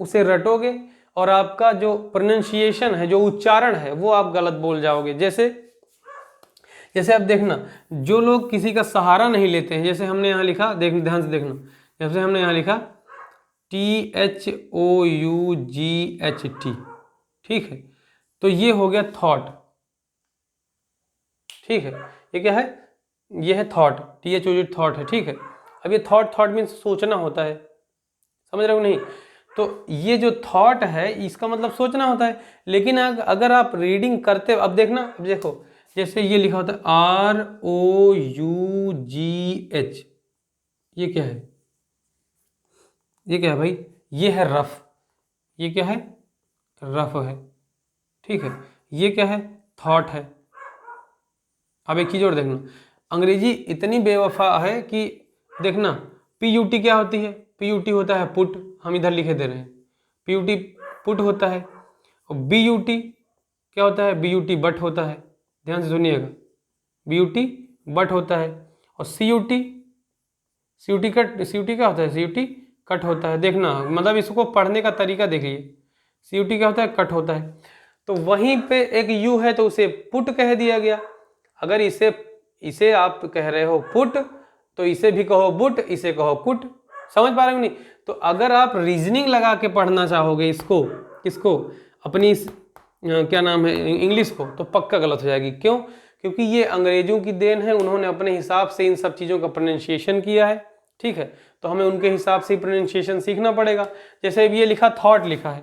Speaker 1: उसे रटोगे और आपका जो प्रोनाउंसिएशन है, जो उच्चारण है, वो आप गलत बोल जाओगे। जैसे आप देखना, जो लोग किसी का सहारा नहीं लेते हैं, जैसे हमने यहाँ लिखा, ध्यान से देखना, जैसे हमने यहाँ लिखा THOUGHT, ठीक है, तो ये हो गया थॉट, ठीक है, ये क्या है, ये है थॉट, THOUGHT थॉट है, ठीक है। अब ये थॉट मीन्स सोचना होता है, समझ रहे हो नहीं? तो ये जो थॉट है इसका मतलब सोचना होता है। लेकिन अगर आप रीडिंग करते, अब देखना, अब देखो, जैसे ये लिखा होता है ROUGH, ये क्या है, ये क्या है भाई, ये है रफ, ये क्या है, रफ है, ठीक है, ये क्या है, थॉट है। अब एक चीज और देखना, अंग्रेजी इतनी बेवफा है कि देखना, PUT क्या होती है, PUT होता है पुट, हम इधर लिखे दे रहे हैं, PUT पुट होता है। और BUT क्या होता है, BUT बट होता है, ध्यान से सुनिएगा, BUT बट होता है। और CUT कट, CUT क्या होता है, CUT कट होता है। देखना, मतलब इसको पढ़ने का तरीका देखिए, CUT क्या होता है, कट होता है। तो वहीं पे एक यू है तो उसे पुट कह दिया गया। अगर इसे आप कह रहे हो पुट, तो इसे भी कहो बुट, इसे कहो कुट। समझ पा रहे हो नहीं? तो अगर आप रीजनिंग लगा के पढ़ना चाहोगे इसको अपनी क्या नाम है, इंग्लिश को, तो पक्का गलत हो जाएगी। क्यों? क्योंकि ये अंग्रेजों की देन है, उन्होंने अपने हिसाब से इन सब चीज़ों का प्रोनाउंसिएशन किया है, ठीक है, तो हमें उनके हिसाब से प्रोनाउंसिएशन सीखना पड़ेगा। जैसे अब ये लिखा थॉट लिखा है,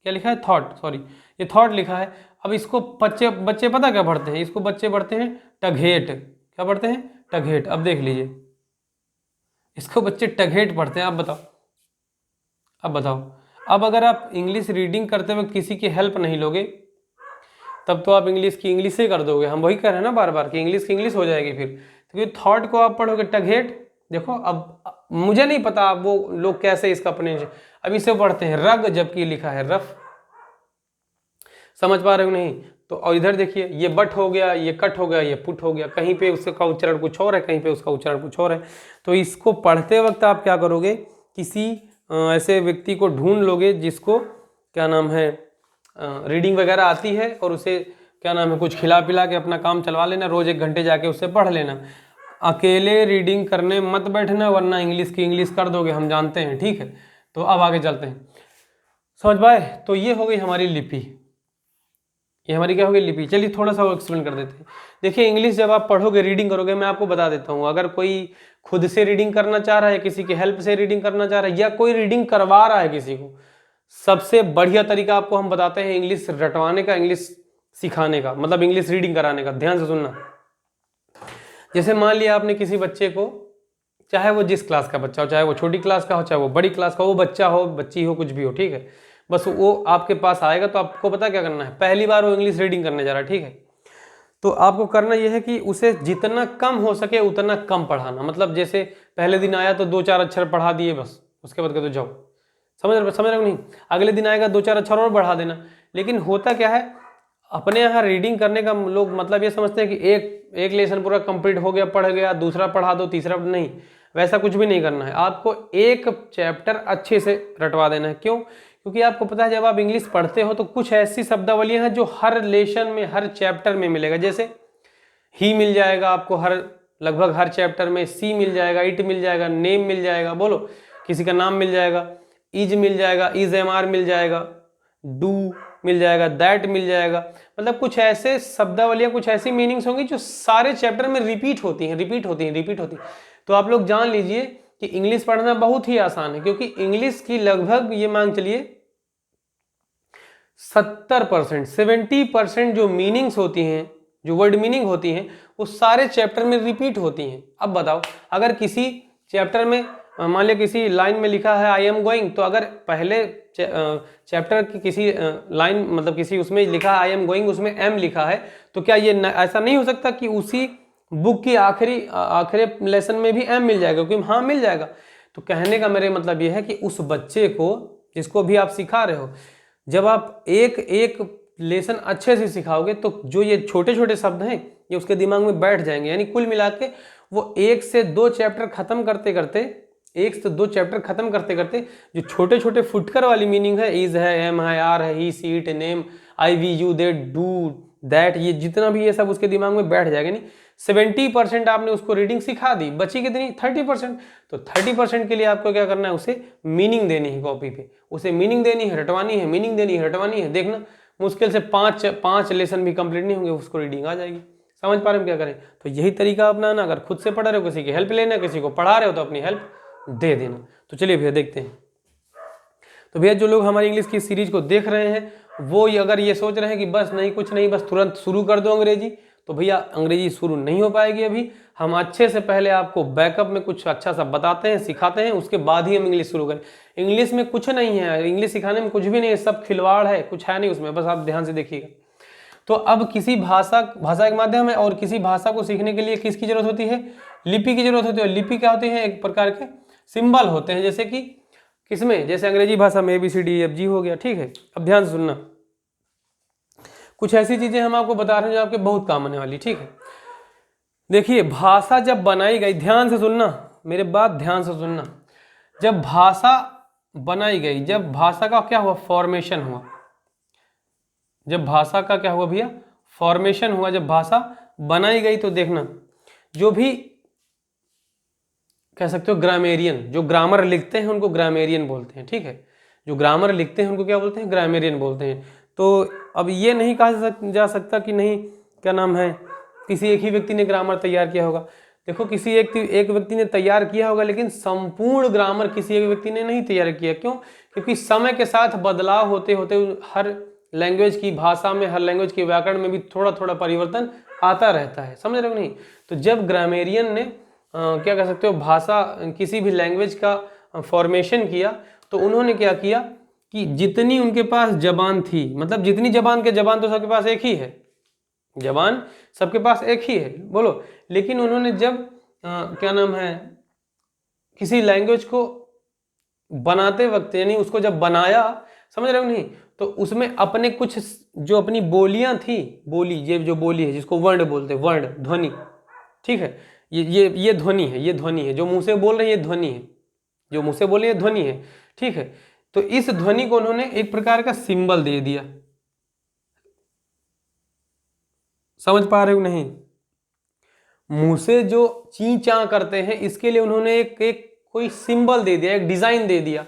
Speaker 1: क्या लिखा है, थॉट, सॉरी, ये थॉट लिखा है। अब इसको बच्चे पता क्या पढ़ते हैं, इसको बच्चे पढ़ते हैं टघेट। क्या पढ़ते हैं, टघेट। अब देख लीजिए, इसको बच्चे टघेट पढ़ते हैं। अब बताओ, अब अगर आप इंग्लिश रीडिंग करते वक्त किसी की हेल्प नहीं लोगे, तब तो आप इंग्लिश की इंग्लिश से कर दोगे। हम वही कह रहे हैं ना बार बार कि इंग्लिश की इंग्लिश हो जाएगी फिर। तो क्योंकि थॉट को आप पढ़ोगे टगेट, देखो अब मुझे नहीं पता वो लोग कैसे इसका प्रोनाउंसिएशन, अब इसे पढ़ते हैं रग जबकि लिखा है रफ, समझ पा रहे हो नहीं? तो और इधर देखिए ये बट हो गया, ये कट हो गया, ये पुट हो गया, कहीं पे उसका उच्चारण कुछ और है, कहीं पे उसका उच्चारण कुछ और है। तो इसको पढ़ते वक्त आप क्या करोगे, किसी ऐसे व्यक्ति को ढूंढ लोगे जिसको क्या नाम है रीडिंग वगैरह आती है, और उसे क्या नाम है कुछ खिला पिला के अपना काम चलवा लेना, रोज 1 घंटे जाके उससे पढ़ लेना। अकेले रीडिंग करने मत बैठना, वरना इंग्लिश की इंग्लिश कर दोगे, हम जानते हैं, ठीक है। तो अब आगे चलते हैं, समझ पाए? तो ये हो गई हमारी लिपि, ये हमारी क्या होगी लिपि। चलिए थोड़ा सा एक्सप्लेन कर देते हैं। देखिए इंग्लिश जब आप पढ़ोगे रीडिंग करोगे, मैं आपको बता देता हूँ, अगर कोई खुद से रीडिंग करना चाह रहा है, किसी की हेल्प से रीडिंग करना चाह रहा है, या कोई रीडिंग करवा रहा है किसी को, सबसे बढ़िया तरीका आपको हम बताते हैं इंग्लिश रटवाने का, इंग्लिश सिखाने का, मतलब इंग्लिश रीडिंग कराने का। ध्यान से सुनना। जैसे मान लिया आपने किसी बच्चे को, चाहे वो जिस क्लास का बच्चा हो, चाहे वो छोटी क्लास का हो, चाहे वो बड़ी क्लास का, वो बच्चा हो बच्ची हो कुछ भी हो, ठीक है, बस वो आपके पास आएगा तो आपको पता क्या करना है, पहली बार वो इंग्लिश रीडिंग करने जा रहा है, ठीक है, तो आपको करना यह है कि उसे जितना कम हो सके उतना कम पढ़ाना। मतलब जैसे पहले दिन आया तो 2-4 अक्षर पढ़ा दिए बस, उसके बाद कहते जाओ, समझ रहे हो नहीं? अगले दिन आएगा 2-4 अक्षर और बढ़ा देना। लेकिन होता क्या है, अपने यहाँ रीडिंग करने का लोग मतलब ये समझते हैं कि एक लेसन पूरा कंप्लीट हो गया, पढ़ गया, दूसरा पढ़ा दो, तीसरा नहीं, वैसा कुछ भी नहीं करना है। आपको एक चैप्टर अच्छे से रटवा देना है। क्यों? क्योंकि आपको पता है जब आप इंग्लिश पढ़ते हो तो कुछ ऐसी शब्दावलियां हैं जो हर लेसन में, हर चैप्टर में मिलेगा। जैसे ही मिल जाएगा आपको लगभग हर चैप्टर में, सी मिल जाएगा, इट मिल जाएगा, नेम मिल जाएगा, बोलो किसी का नाम मिल जाएगा, इज मिल जाएगा, इज एम मिल जाएगा, डू मिल जाएगा, दैट मिल जाएगा। मतलब कुछ ऐसे शब्दावलियां, कुछ ऐसी मीनिंग्स होंगी जो सारे चैप्टर में रिपीट होती हैं। तो आप लोग जान लीजिए कि इंग्लिश पढ़ना बहुत ही आसान है, क्योंकि इंग्लिश की लगभग ये मान चलिए 70%, 70% जो मीनिंग्स होती हैं, जो वर्ड मीनिंग होती हैं, वो सारे चैप्टर में रिपीट होती हैं। अब बताओ, अगर किसी चैप्टर में मान लिया किसी लाइन में लिखा है आई एम गोइंग, तो अगर पहले चैप्टर की किसी लाइन मतलब किसी उसमें लिखा है आई एम गोइंग, उसमें एम लिखा है, तो क्या ये ऐसा नहीं हो सकता कि उसी बुक की आखिरी लेसन में भी एम मिल जाएगा? क्योंकि हाँ मिल जाएगा। तो कहने का मेरे मतलब ये है कि उस बच्चे को जिसको भी आप सिखा रहे हो, जब आप एक एक लेसन अच्छे से सिखाओगे तो जो ये छोटे छोटे शब्द हैं ये उसके दिमाग में बैठ जाएंगे। यानी कुल मिला के वो 1 से 2 चैप्टर खत्म करते करते जो छोटे छोटे फुटकर वाली मीनिंग है, इज है, एम है, आर है, he, see, it, name, I, we, you, they, do, that, ये जितना भी ये सब उसके दिमाग में बैठ जाएगा। नहीं 70% आपने उसको रीडिंग सिखा दी, बची कितनी 30%। तो 30% के लिए आपको क्या करना है, उसे मीनिंग देनी है, कॉपी पे उसे मीनिंग देनी है, रटवानी है, मीनिंग देनी है, रटवानी है। देखना मुश्किल से 5 लेसन भी कंप्लीट नहीं होंगे, उसको रीडिंग आ जाएगी। समझ पा रहे हो क्या करें? तो यही तरीका अपनाना। अगर खुद से पढ़ रहे हो, किसी की हेल्प लेना, किसी को पढ़ा रहे हो तो अपनी हेल्प दे देना। तो चलिए भैया देखते हैं। तो भैया जो लोग हमारी इंग्लिश की सीरीज को देख रहे हैं वो अगर ये सोच रहे हैं कि बस नहीं कुछ नहीं, बस तुरंत शुरू कर दो अंग्रेजी, तो भैया अंग्रेजी शुरू नहीं हो पाएगी अभी। हम अच्छे से पहले आपको बैकअप में कुछ अच्छा सा बताते हैं, सिखाते हैं, उसके बाद ही हम इंग्लिश शुरू करें। इंग्लिश में कुछ नहीं है, इंग्लिश सिखाने में कुछ भी नहीं है, सब खिलवाड़ है, कुछ है नहीं उसमें, बस आप ध्यान से देखिएगा। तो अब किसी भाषा एक माध्यम है, और किसी भाषा को सीखने के लिए किसकी जरूरत होती है? लिपि की जरूरत होती है। लिपि क्या होती है? एक प्रकार के सिंबल होते हैं, जैसे कि किसमें, जैसे अंग्रेजी भाषा में ABCDEFG हो गया, ठीक है। अब ध्यान से सुनना, कुछ ऐसी चीजें हम आपको बता रहे हैं जो आपके बहुत काम आने वाली, ठीक है। देखिए भाषा जब बनाई गई, ध्यान से सुनना मेरे बात, ध्यान से सुनना। जब भाषा बनाई गई, जब भाषा का क्या हुआ, फॉर्मेशन हुआ, जब भाषा का क्या हुआ भैया, फॉर्मेशन हुआ, जब भाषा बनाई गई, तो देखना जो भी कह सकते हो ग्रामेरियन, जो ग्रामर लिखते हैं उनको ग्रामेरियन बोलते हैं, ठीक है। जो ग्रामर लिखते हैं उनको क्या बोलते हैं? ग्रामेरियन बोलते हैं। तो अब ये नहीं कहा जा सकता कि नहीं क्या नाम है, किसी एक ही व्यक्ति ने ग्रामर तैयार किया होगा। देखो किसी एक व्यक्ति ने तैयार किया होगा, लेकिन संपूर्ण ग्रामर किसी एक व्यक्ति ने नहीं तैयार किया। क्यों? क्योंकि समय के साथ बदलाव होते होते हर लैंग्वेज की भाषा में, हर लैंग्वेज के व्याकरण में भी थोड़ा थोड़ा परिवर्तन आता रहता है, समझ रहे हो नहीं? तो जब ग्रामेरियन ने क्या कह सकते हो भाषा, किसी भी लैंग्वेज का फॉर्मेशन किया, तो उन्होंने क्या किया कि जितनी उनके पास जबान थी, मतलब जितनी जबान के जबान तो सबके पास एक ही है, जबान सबके पास एक ही है, बोलो। लेकिन उन्होंने जब क्या नाम है, किसी लैंग्वेज को बनाते वक्त, यानी उसको जब बनाया, समझ रहे हो नहीं, तो उसमें अपने कुछ जो अपनी बोलियां थी, बोली, ये जो बोली है जिसको वर्ण बोलते हैं, वर्ण, ध्वनि, ठीक है, ये ध्वनि है, ये ध्वनि है, जो मुंह से बोल रहे हैं ये ध्वनि है, जो मुंह से बोले ये ध्वनि है, ठीक है। तो इस ध्वनि को उन्होंने एक प्रकार का सिंबल दे दिया, समझ पा रहे हो नहीं? मुंह से जो ची चा करते हैं इसके लिए उन्होंने एक कोई सिंबल दे दिया, एक डिजाइन दे दिया,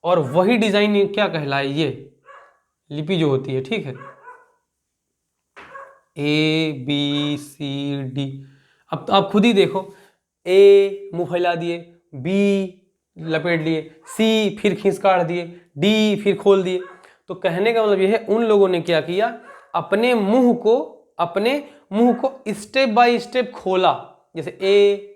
Speaker 1: और वही डिजाइन क्या कहलाए, ये लिपि जो होती है, ठीक है, ए बी सी डी। अब तो आप खुद ही देखो, ए मुंह फैला दिए, बी लपेट लिए, सी फिर खींच काट दिए, डी फिर खोल दिए। तो कहने का मतलब यह है, उन लोगों ने क्या किया, अपने मुंह को स्टेप बाय स्टेप खोला, जैसे ए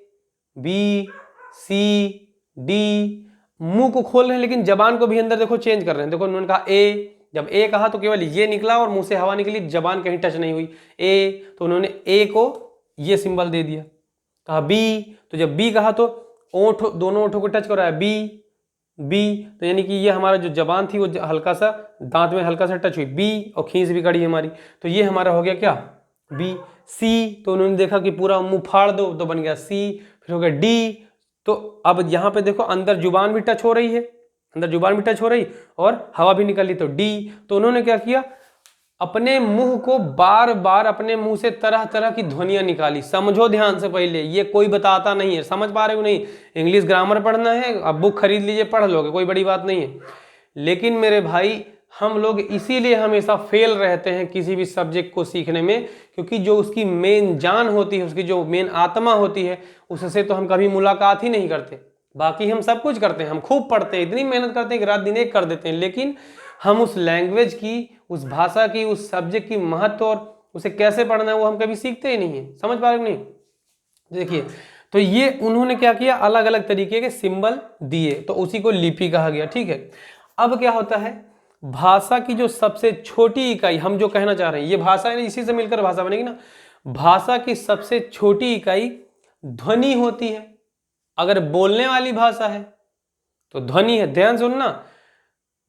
Speaker 1: बी सी डी, मुंह को खोल रहे हैं लेकिन जबान को भी अंदर देखो चेंज कर रहे हैं। देखो उन्होंने कहा ए, जब ए कहा तो केवल ये निकला और मुंह से हवा निकली, जबान कहीं टच नहीं हुई। ए तो उन्होंने ए को ये सिंबल दे दिया। कहा बी, तो जब बी कहा तो ओंठ, दोनों ओंठों को टच कर रहा है, बी बी, तो यानी कि ये हमारा जो जबान थी वो हल्का सा दांत में हल्का सा टच हुई, बी, और खींच भी कड़ी हमारी, तो ये हमारा हो गया क्या, बी। सी तो उन्होंने देखा कि पूरा मुंह फाड़ दो तो बन गया सी, फिर हो गया डी। तो अब यहाँ पे देखो अंदर जुबान भी टच हो रही है, अंदर जुबान भी टच हो रही और हवा भी निकल रही, तो डी। तो उन्होंने क्या किया, अपने मुंह को बार बार अपने मुंह से तरह तरह की ध्वनियां निकाली। समझो ध्यान से, पहले ये कोई बताता नहीं है, समझ पा रहे हो नहीं? इंग्लिश ग्रामर पढ़ना है, अब बुक खरीद लीजिए, पढ़ लोगे, कोई बड़ी बात नहीं है। लेकिन मेरे भाई, हम लोग इसीलिए हमेशा फेल रहते हैं किसी भी सब्जेक्ट को सीखने में, क्योंकि जो उसकी मेन जान होती है, उसकी जो मेन आत्मा होती है, उससे तो हम कभी मुलाकात ही नहीं करते। बाकी हम सब कुछ करते हैं, हम खूब पढ़ते हैं, इतनी मेहनत करते हैं कि रात दिन एक कर देते हैं, लेकिन हम उस लैंग्वेज की, उस भाषा की, उस सब्जेक्ट की महत्व और उसे कैसे पढ़ना है वो हम कभी सीखते ही नहीं है। समझ पा रहे हो नहीं? देखिए, तो ये उन्होंने क्या किया, अलग अलग तरीके के सिंबल दिए, तो उसी को लिपि कहा गया, ठीक है। अब क्या होता है, भाषा की जो सबसे छोटी इकाई, हम जो कहना चाह रहे हैं, ये भाषा है, इसी से मिलकर भाषा बनेगी ना। भाषा की सबसे छोटी इकाई ध्वनि होती है। अगर बोलने वाली भाषा है तो ध्वनि है, ध्यान सुनना।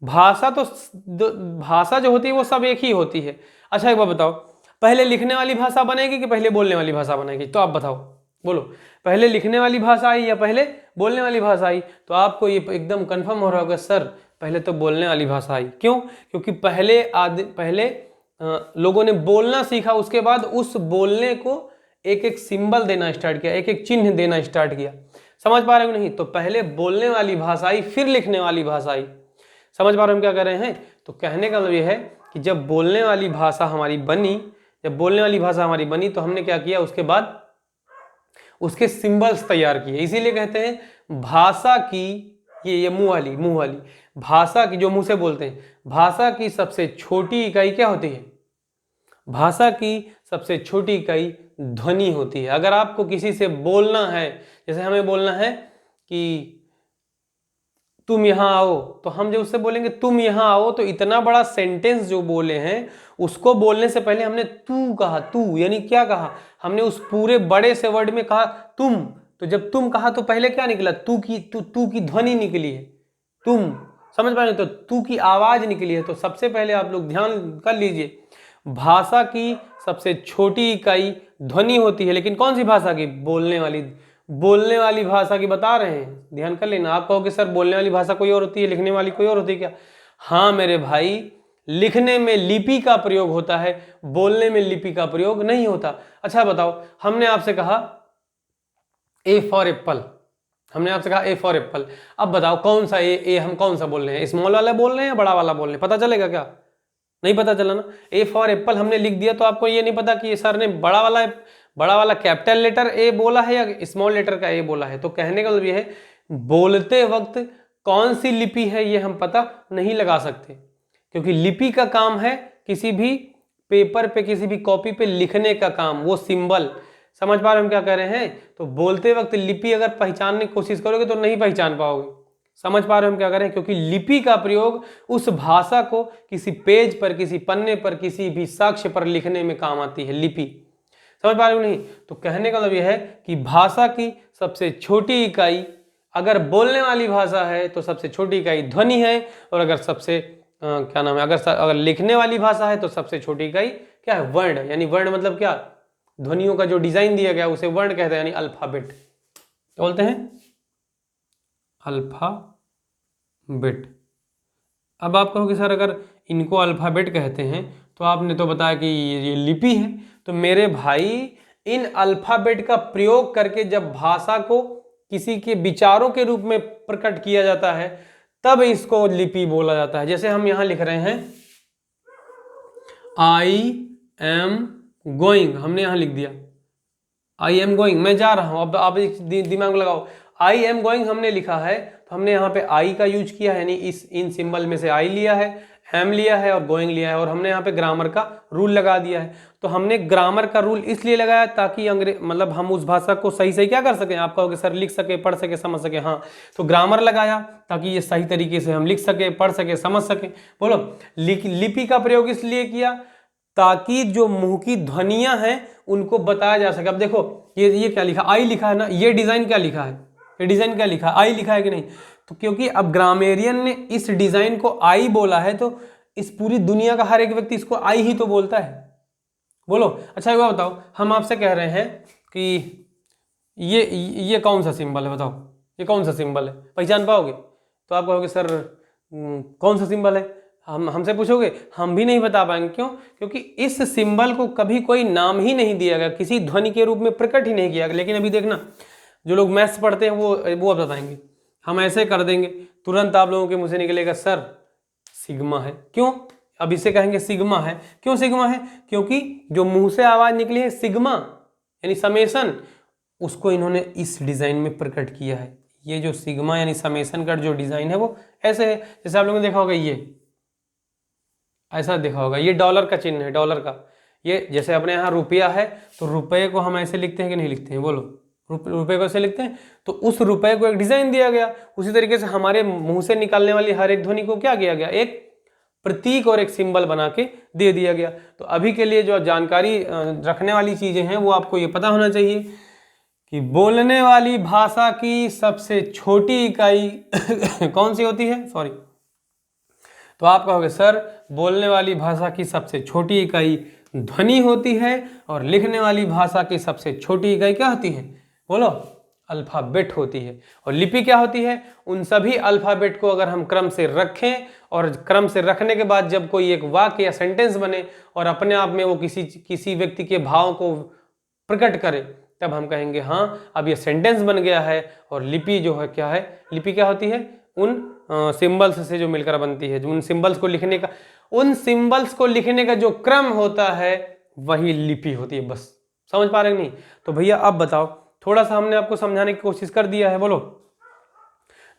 Speaker 1: भाषा तो भाषा जो होती है वो सब एक ही होती है। अच्छा एक बात बताओ, पहले लिखने वाली भाषा बनेगी कि पहले बोलने वाली भाषा बनेगी? तो आप बताओ, बोलो, पहले लिखने वाली भाषा आई या पहले बोलने वाली भाषा आई? तो आपको ये एकदम कंफर्म हो रहा होगा, सर पहले तो बोलने वाली भाषा आई। क्यों? क्योंकि पहले लोगों ने बोलना सीखा, उसके बाद उस बोलने को एक एक सिंबल देना स्टार्ट किया, एक एक चिन्ह देना स्टार्ट किया। समझ पा रहे हो नहीं? तो पहले बोलने वाली भाषा आई, फिर लिखने वाली भाषा आई। समझ पा रहे हो हम क्या कर रहे हैं? तो कहने का मतलब यह है कि जब बोलने वाली भाषा हमारी बनी, तो हमने क्या किया, उसके बाद उसके सिंबल्स तैयार किए। इसीलिए कहते हैं भाषा की, ये मुंह वाली भाषा की, जो मुंह से बोलते हैं, भाषा की सबसे छोटी इकाई क्या होती है? भाषा की सबसे छोटी इकाई ध्वनि होती है। अगर आपको किसी से बोलना है, जैसे हमें बोलना है कि तुम यहां आओ, तो हम जब उससे बोलेंगे तुम यहां आओ, तो इतना बड़ा सेंटेंस जो बोले हैं, उसको बोलने से पहले हमने तू कहा। तू यानी क्या कहा? हमने उस पूरे बड़े से वर्ड में कहा तुम। तो जब तुम कहा तो पहले क्या निकला? तू की ध्वनि निकली है, तुम। समझ पा रहे? तो तू की आवाज निकली है। तो सबसे पहले आप लोग ध्यान कर लीजिए, भाषा की सबसे छोटी इकाई ध्वनि होती है, लेकिन कौन सी भाषा की? बोलने वाली भाषा की बता रहे हैं, ध्यान कर लेना। आप कहोगे सर बोलने वाली भाषा कोई और होती है, लिखने वाली कोई और होती है क्या? हाँ मेरे भाई, लिखने में लिपि का प्रयोग होता है, बोलने में लिपि का प्रयोग नहीं होता। अच्छा बताओ, हमने आपसे कहा ए फॉर एप्पल, अब बताओ कौन सा ए हम कौन सा बोल रहे हैं? स्मॉल वाला बोल रहे हैं या बड़ा वाला बोल रहे हैं? पता चलेगा क्या? नहीं पता चला ना। ए फॉर एप्पल हमने लिख दिया, तो आपको ये नहीं पता कि ये सर ने बड़ा वाला कैपिटल लेटर ए बोला है या स्मॉल लेटर का ए बोला है। तो कहने का मतलब ये है, बोलते वक्त कौन सी लिपि है ये हम पता नहीं लगा सकते, क्योंकि लिपि का काम है किसी भी पेपर पे, किसी भी कॉपी पे लिखने का काम, वो सिंबल। समझ पा रहे हम क्या कह रहे हैं? तो बोलते वक्त लिपि अगर पहचानने की कोशिश करोगे तो नहीं पहचान पाओगे। समझ पा रहे हो हम क्या करें? क्योंकि लिपि का प्रयोग उस भाषा को किसी पेज पर, किसी पन्ने पर, किसी भी साक्ष्य पर लिखने में काम आती है लिपि। समझ पा रहे हो नहीं? तो कहने का मतलब यह है कि भाषा की सबसे छोटी इकाई, अगर बोलने वाली भाषा है तो सबसे छोटी इकाई ध्वनि है, और अगर सबसे क्या नाम है, अगर लिखने वाली भाषा है तो सबसे छोटी इकाई क्या है? वर्ण। यानी वर्ण मतलब क्या? ध्वनियों का जो डिजाइन दिया गया उसे वर्ण कहते हैं, यानी अल्फाबेट। क्या बोलते हैं? अल्फाबेट। अब आप कहोगे सर अगर इनको अल्फाबेट कहते हैं तो आपने तो बताया कि ये लिपि है, तो मेरे भाई इन अल्फाबेट का प्रयोग करके जब भाषा को किसी के विचारों के रूप में प्रकट किया जाता है तब इसको लिपि बोला जाता है। जैसे हम यहां लिख रहे हैं आई एम गोइंग, हमने यहां लिख दिया आई एम गोइंग, मैं जा रहा हूं। अब आप दिमाग में लगाओ, आई एम गोइंग हमने लिखा है तो हमने यहाँ पे आई का यूज किया है, यानी इन सिंबल में से आई लिया है, एम लिया है और गोइंग लिया है, और हमने यहाँ पे ग्रामर का रूल लगा दिया है। तो हमने ग्रामर का रूल इसलिए लगाया ताकि मतलब हम उस भाषा को सही सही क्या कर सकें। आप कहोगे सर लिख सके, पढ़ सके, समझ सके। हाँ, तो ग्रामर लगाया ताकि ये सही तरीके से हम लिख सके, पढ़ सके, समझ सके। बोलो, लिपि का प्रयोग इसलिए किया ताकि जो मुंह की ध्वनियां हैं उनको बताया जा सके। अब देखो ये क्या लिखा, आई लिखा है ना, ये डिजाइन क्या लिखा है, ये डिजाइन क्या लिखा है, आई लिखा है कि नहीं? तो क्योंकि अब ग्रामेरियन ने इस डिजाइन को आई बोला है तो इस पूरी दुनिया का हर एक व्यक्ति इसको आई ही तो बोलता है। बोलो, अच्छा एक बात बताओ, हम आपसे कह रहे हैं कि ये कौन सा सिंबल है, बताओ ये कौन सा सिंबल है, पहचान पाओगे? तो आप कहोगे सर कौन सा सिंबल है, हमसे पूछोगे, हम भी नहीं बता पाएंगे। क्यों? क्योंकि इस सिंबल को कभी कोई नाम ही नहीं दिया गया, किसी ध्वनि के रूप में प्रकट ही नहीं किया गया। लेकिन अभी देखना, जो लोग मैथ्स पढ़ते हैं वो अब बताएंगे, हम ऐसे कर देंगे तुरंत आप लोगों के मुंह से निकलेगा सर सिग्मा है। क्यों? अब इसे कहेंगे सिग्मा है। क्यों सिग्मा है? क्योंकि जो मुंह से आवाज निकली है सिग्मा यानी समेशन, उसको इन्होंने इस डिजाइन में प्रकट किया है। ये जो सिग्मा यानी समेशन का जो डिजाइन है वो ऐसे है, जैसे आप लोगों ने देखा होगा ये ऐसा देखा होगा, ये डॉलर का चिन्ह है, डॉलर का। ये जैसे अपने यहाँ रुपया है तो रुपये को हम ऐसे लिखते हैं कि नहीं लिखते हैं? बोलो, रुपये को ऐसे लिखते हैं। तो उस रुपये को एक डिजाइन दिया गया, उसी तरीके से हमारे मुंह से निकलने वाली हर एक ध्वनि को क्या किया गया, एक प्रतीक और एक सिंबल बना के दे दिया गया। तो अभी के लिए जो जानकारी रखने वाली चीजें हैं वो आपको ये पता होना चाहिए कि बोलने वाली भाषा की सबसे छोटी इकाई कौन सी होती है? सॉरी, तो आप कहोगे सर बोलने वाली भाषा की सबसे छोटी इकाई ध्वनि होती है, और लिखने वाली भाषा की सबसे छोटी इकाई क्या होती है? बोलो, अल्फाबेट होती है। और लिपि क्या होती है? उन सभी अल्फाबेट को अगर हम क्रम से रखें, और क्रम से रखने के बाद जब कोई एक वाक्य या सेंटेंस बने और अपने आप में वो किसी व्यक्ति के भाव को प्रकट करे, तब हम कहेंगे हाँ अब ये सेंटेंस बन गया है। और लिपि जो है क्या है? लिपि क्या होती है? उन सिंबल्स से जो मिलकर बनती है, जो उन सिंबल्स को लिखने का जो क्रम होता है वही लिपि होती है। बस समझ पा रहे नहीं? तो भैया अब बताओ, थोड़ा सा हमने आपको समझाने की कोशिश कर दिया है, बोलो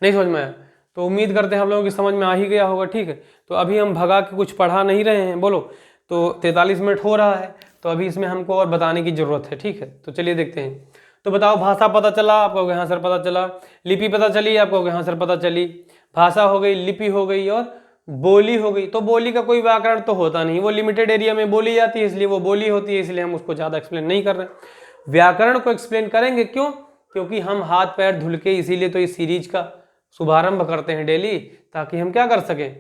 Speaker 1: नहीं समझ में आया? तो उम्मीद करते हैं हम लोगों की समझ में आ ही गया होगा। ठीक है, तो अभी हम भगा के कुछ पढ़ा नहीं रहे हैं। बोलो, तो 43 मिनट हो रहा है, तो अभी इसमें हमको और बताने की जरूरत है। ठीक है, तो चलिए देखते हैं। तो बताओ, भाषा पता चला? आप कहोगे हाँ सर पता चला। लिपि पता चली? आप कहोगे हाँ सर पता चली। भाषा हो गई, लिपि हो गई, और बोली हो गई। तो बोली का कोई व्याकरण तो होता नहीं, वो लिमिटेड एरिया में बोली जाती है, इसलिए वो बोली होती है, इसलिए हम उसको ज़्यादा एक्सप्लेन नहीं कर रहे। व्याकरण को एक्सप्लेन करेंगे, क्यों? क्योंकि हम हाथ पैर धुल के इसीलिए तो इस सीरीज का शुभारंभ करते हैं डेली, ताकि हम क्या कर सकें?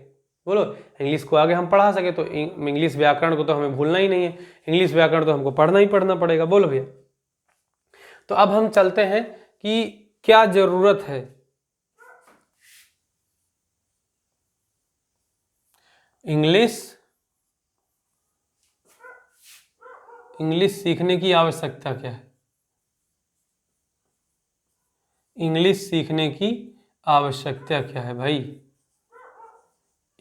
Speaker 1: बोलो, इंग्लिश को आगे हम पढ़ा सके। तो इंग्लिश व्याकरण को तो हमें भूलना ही नहीं है, इंग्लिश व्याकरण तो हमको पढ़ना ही पढ़ना पड़ेगा। बोलो भैया, तो अब हम चलते हैं कि क्या जरूरत है इंग्लिश सीखने की आवश्यकता क्या है? इंग्लिश सीखने की आवश्यकता क्या है भाई?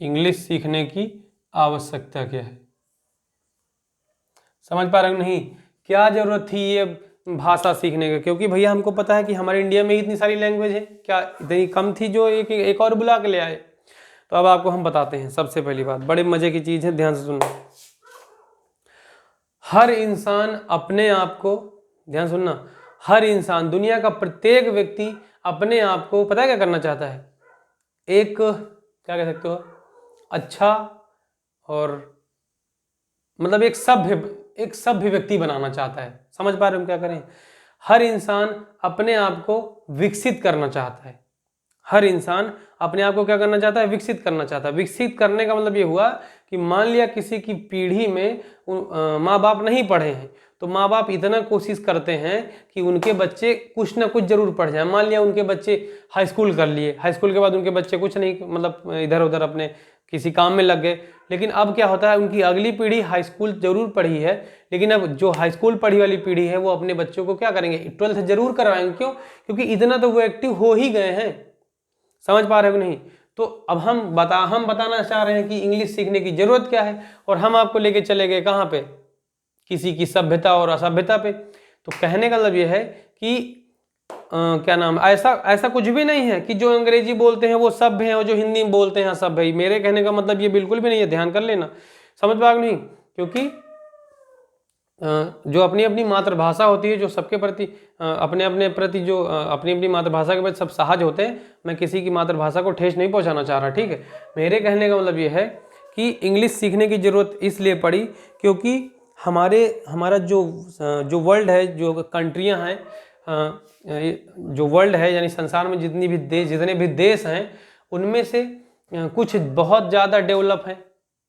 Speaker 1: इंग्लिश सीखने की आवश्यकता क्या है? समझ पा रहे हो नहीं? क्या जरूरत थी ये भाषा सीखने का? क्योंकि भैया हमको पता है कि हमारे इंडिया में इतनी सारी लैंग्वेज है, क्या इतनी कम थी जो एक और बुला के ले आए? तो अब आपको हम बताते हैं। सबसे पहली बात, बड़े मजे की चीज है, ध्यान से सुनना। हर इंसान अपने आप को, ध्यान सुनना, हर इंसान, दुनिया का प्रत्येक व्यक्ति अपने आप को पता है क्या करना चाहता है? एक क्या कह सकते हो, अच्छा और मतलब एक सभ्य व्यक्ति बनाना चाहता है। समझ पा रहे हो हम क्या करें? हर इंसान अपने आप को विकसित करना चाहता है। हर इंसान अपने आप को क्या करना चाहता है? विकसित करना चाहता है। विकसित करने का मतलब ये हुआ कि मान लिया किसी की पीढ़ी में माँ बाप नहीं पढ़े हैं, तो माँ बाप इतना कोशिश करते हैं कि उनके बच्चे कुछ ना कुछ जरूर पढ़ जाए। मान लिया उनके बच्चे हाई स्कूल कर लिए, हाई स्कूल के बाद उनके बच्चे कुछ नहीं, मतलब इधर उधर अपने किसी काम में लग गए। लेकिन अब क्या होता है, उनकी अगली पीढ़ी हाई स्कूल जरूर पढ़ी है, लेकिन अब जो हाई स्कूल पढ़ी वाली पीढ़ी है वो अपने बच्चों को क्या करेंगे? 12th जरूर करवाएंगे। क्यों? क्योंकि इतना तो वो एक्टिव हो ही गए हैं। समझ पा रहे हो कि नहीं? तो अब हम बताना चाह रहे हैं कि इंग्लिश सीखने की जरूरत क्या है, और हम आपको लेके चले गए कहाँ पे? किसी की सभ्यता और असभ्यता पे। तो कहने का मतलब यह है कि क्या नाम, ऐसा कुछ भी नहीं है कि जो अंग्रेजी बोलते हैं वो सभ्य हैं और जो हिंदी में बोलते हैं असभ्य है। मेरे कहने का मतलब ये बिल्कुल भी नहीं है, ध्यान कर लेना। समझ पा रहे नहीं? क्योंकि जो अपनी अपनी मातृभाषा होती है, जो सबके प्रति अपने अपने प्रति जो अपनी अपनी मातृभाषा के प्रति सब सहज होते हैं। मैं किसी की मातृभाषा को ठेस नहीं पहुंचाना चाह रहा, ठीक है। मेरे कहने का मतलब ये है कि इंग्लिश सीखने की जरूरत इसलिए पड़ी क्योंकि हमारा जो वर्ल्ड है, जो कंट्रियां हैं, जो वर्ल्ड है यानी संसार में जितने भी देश हैं, उनमें से कुछ बहुत ज़्यादा डेवलप हैं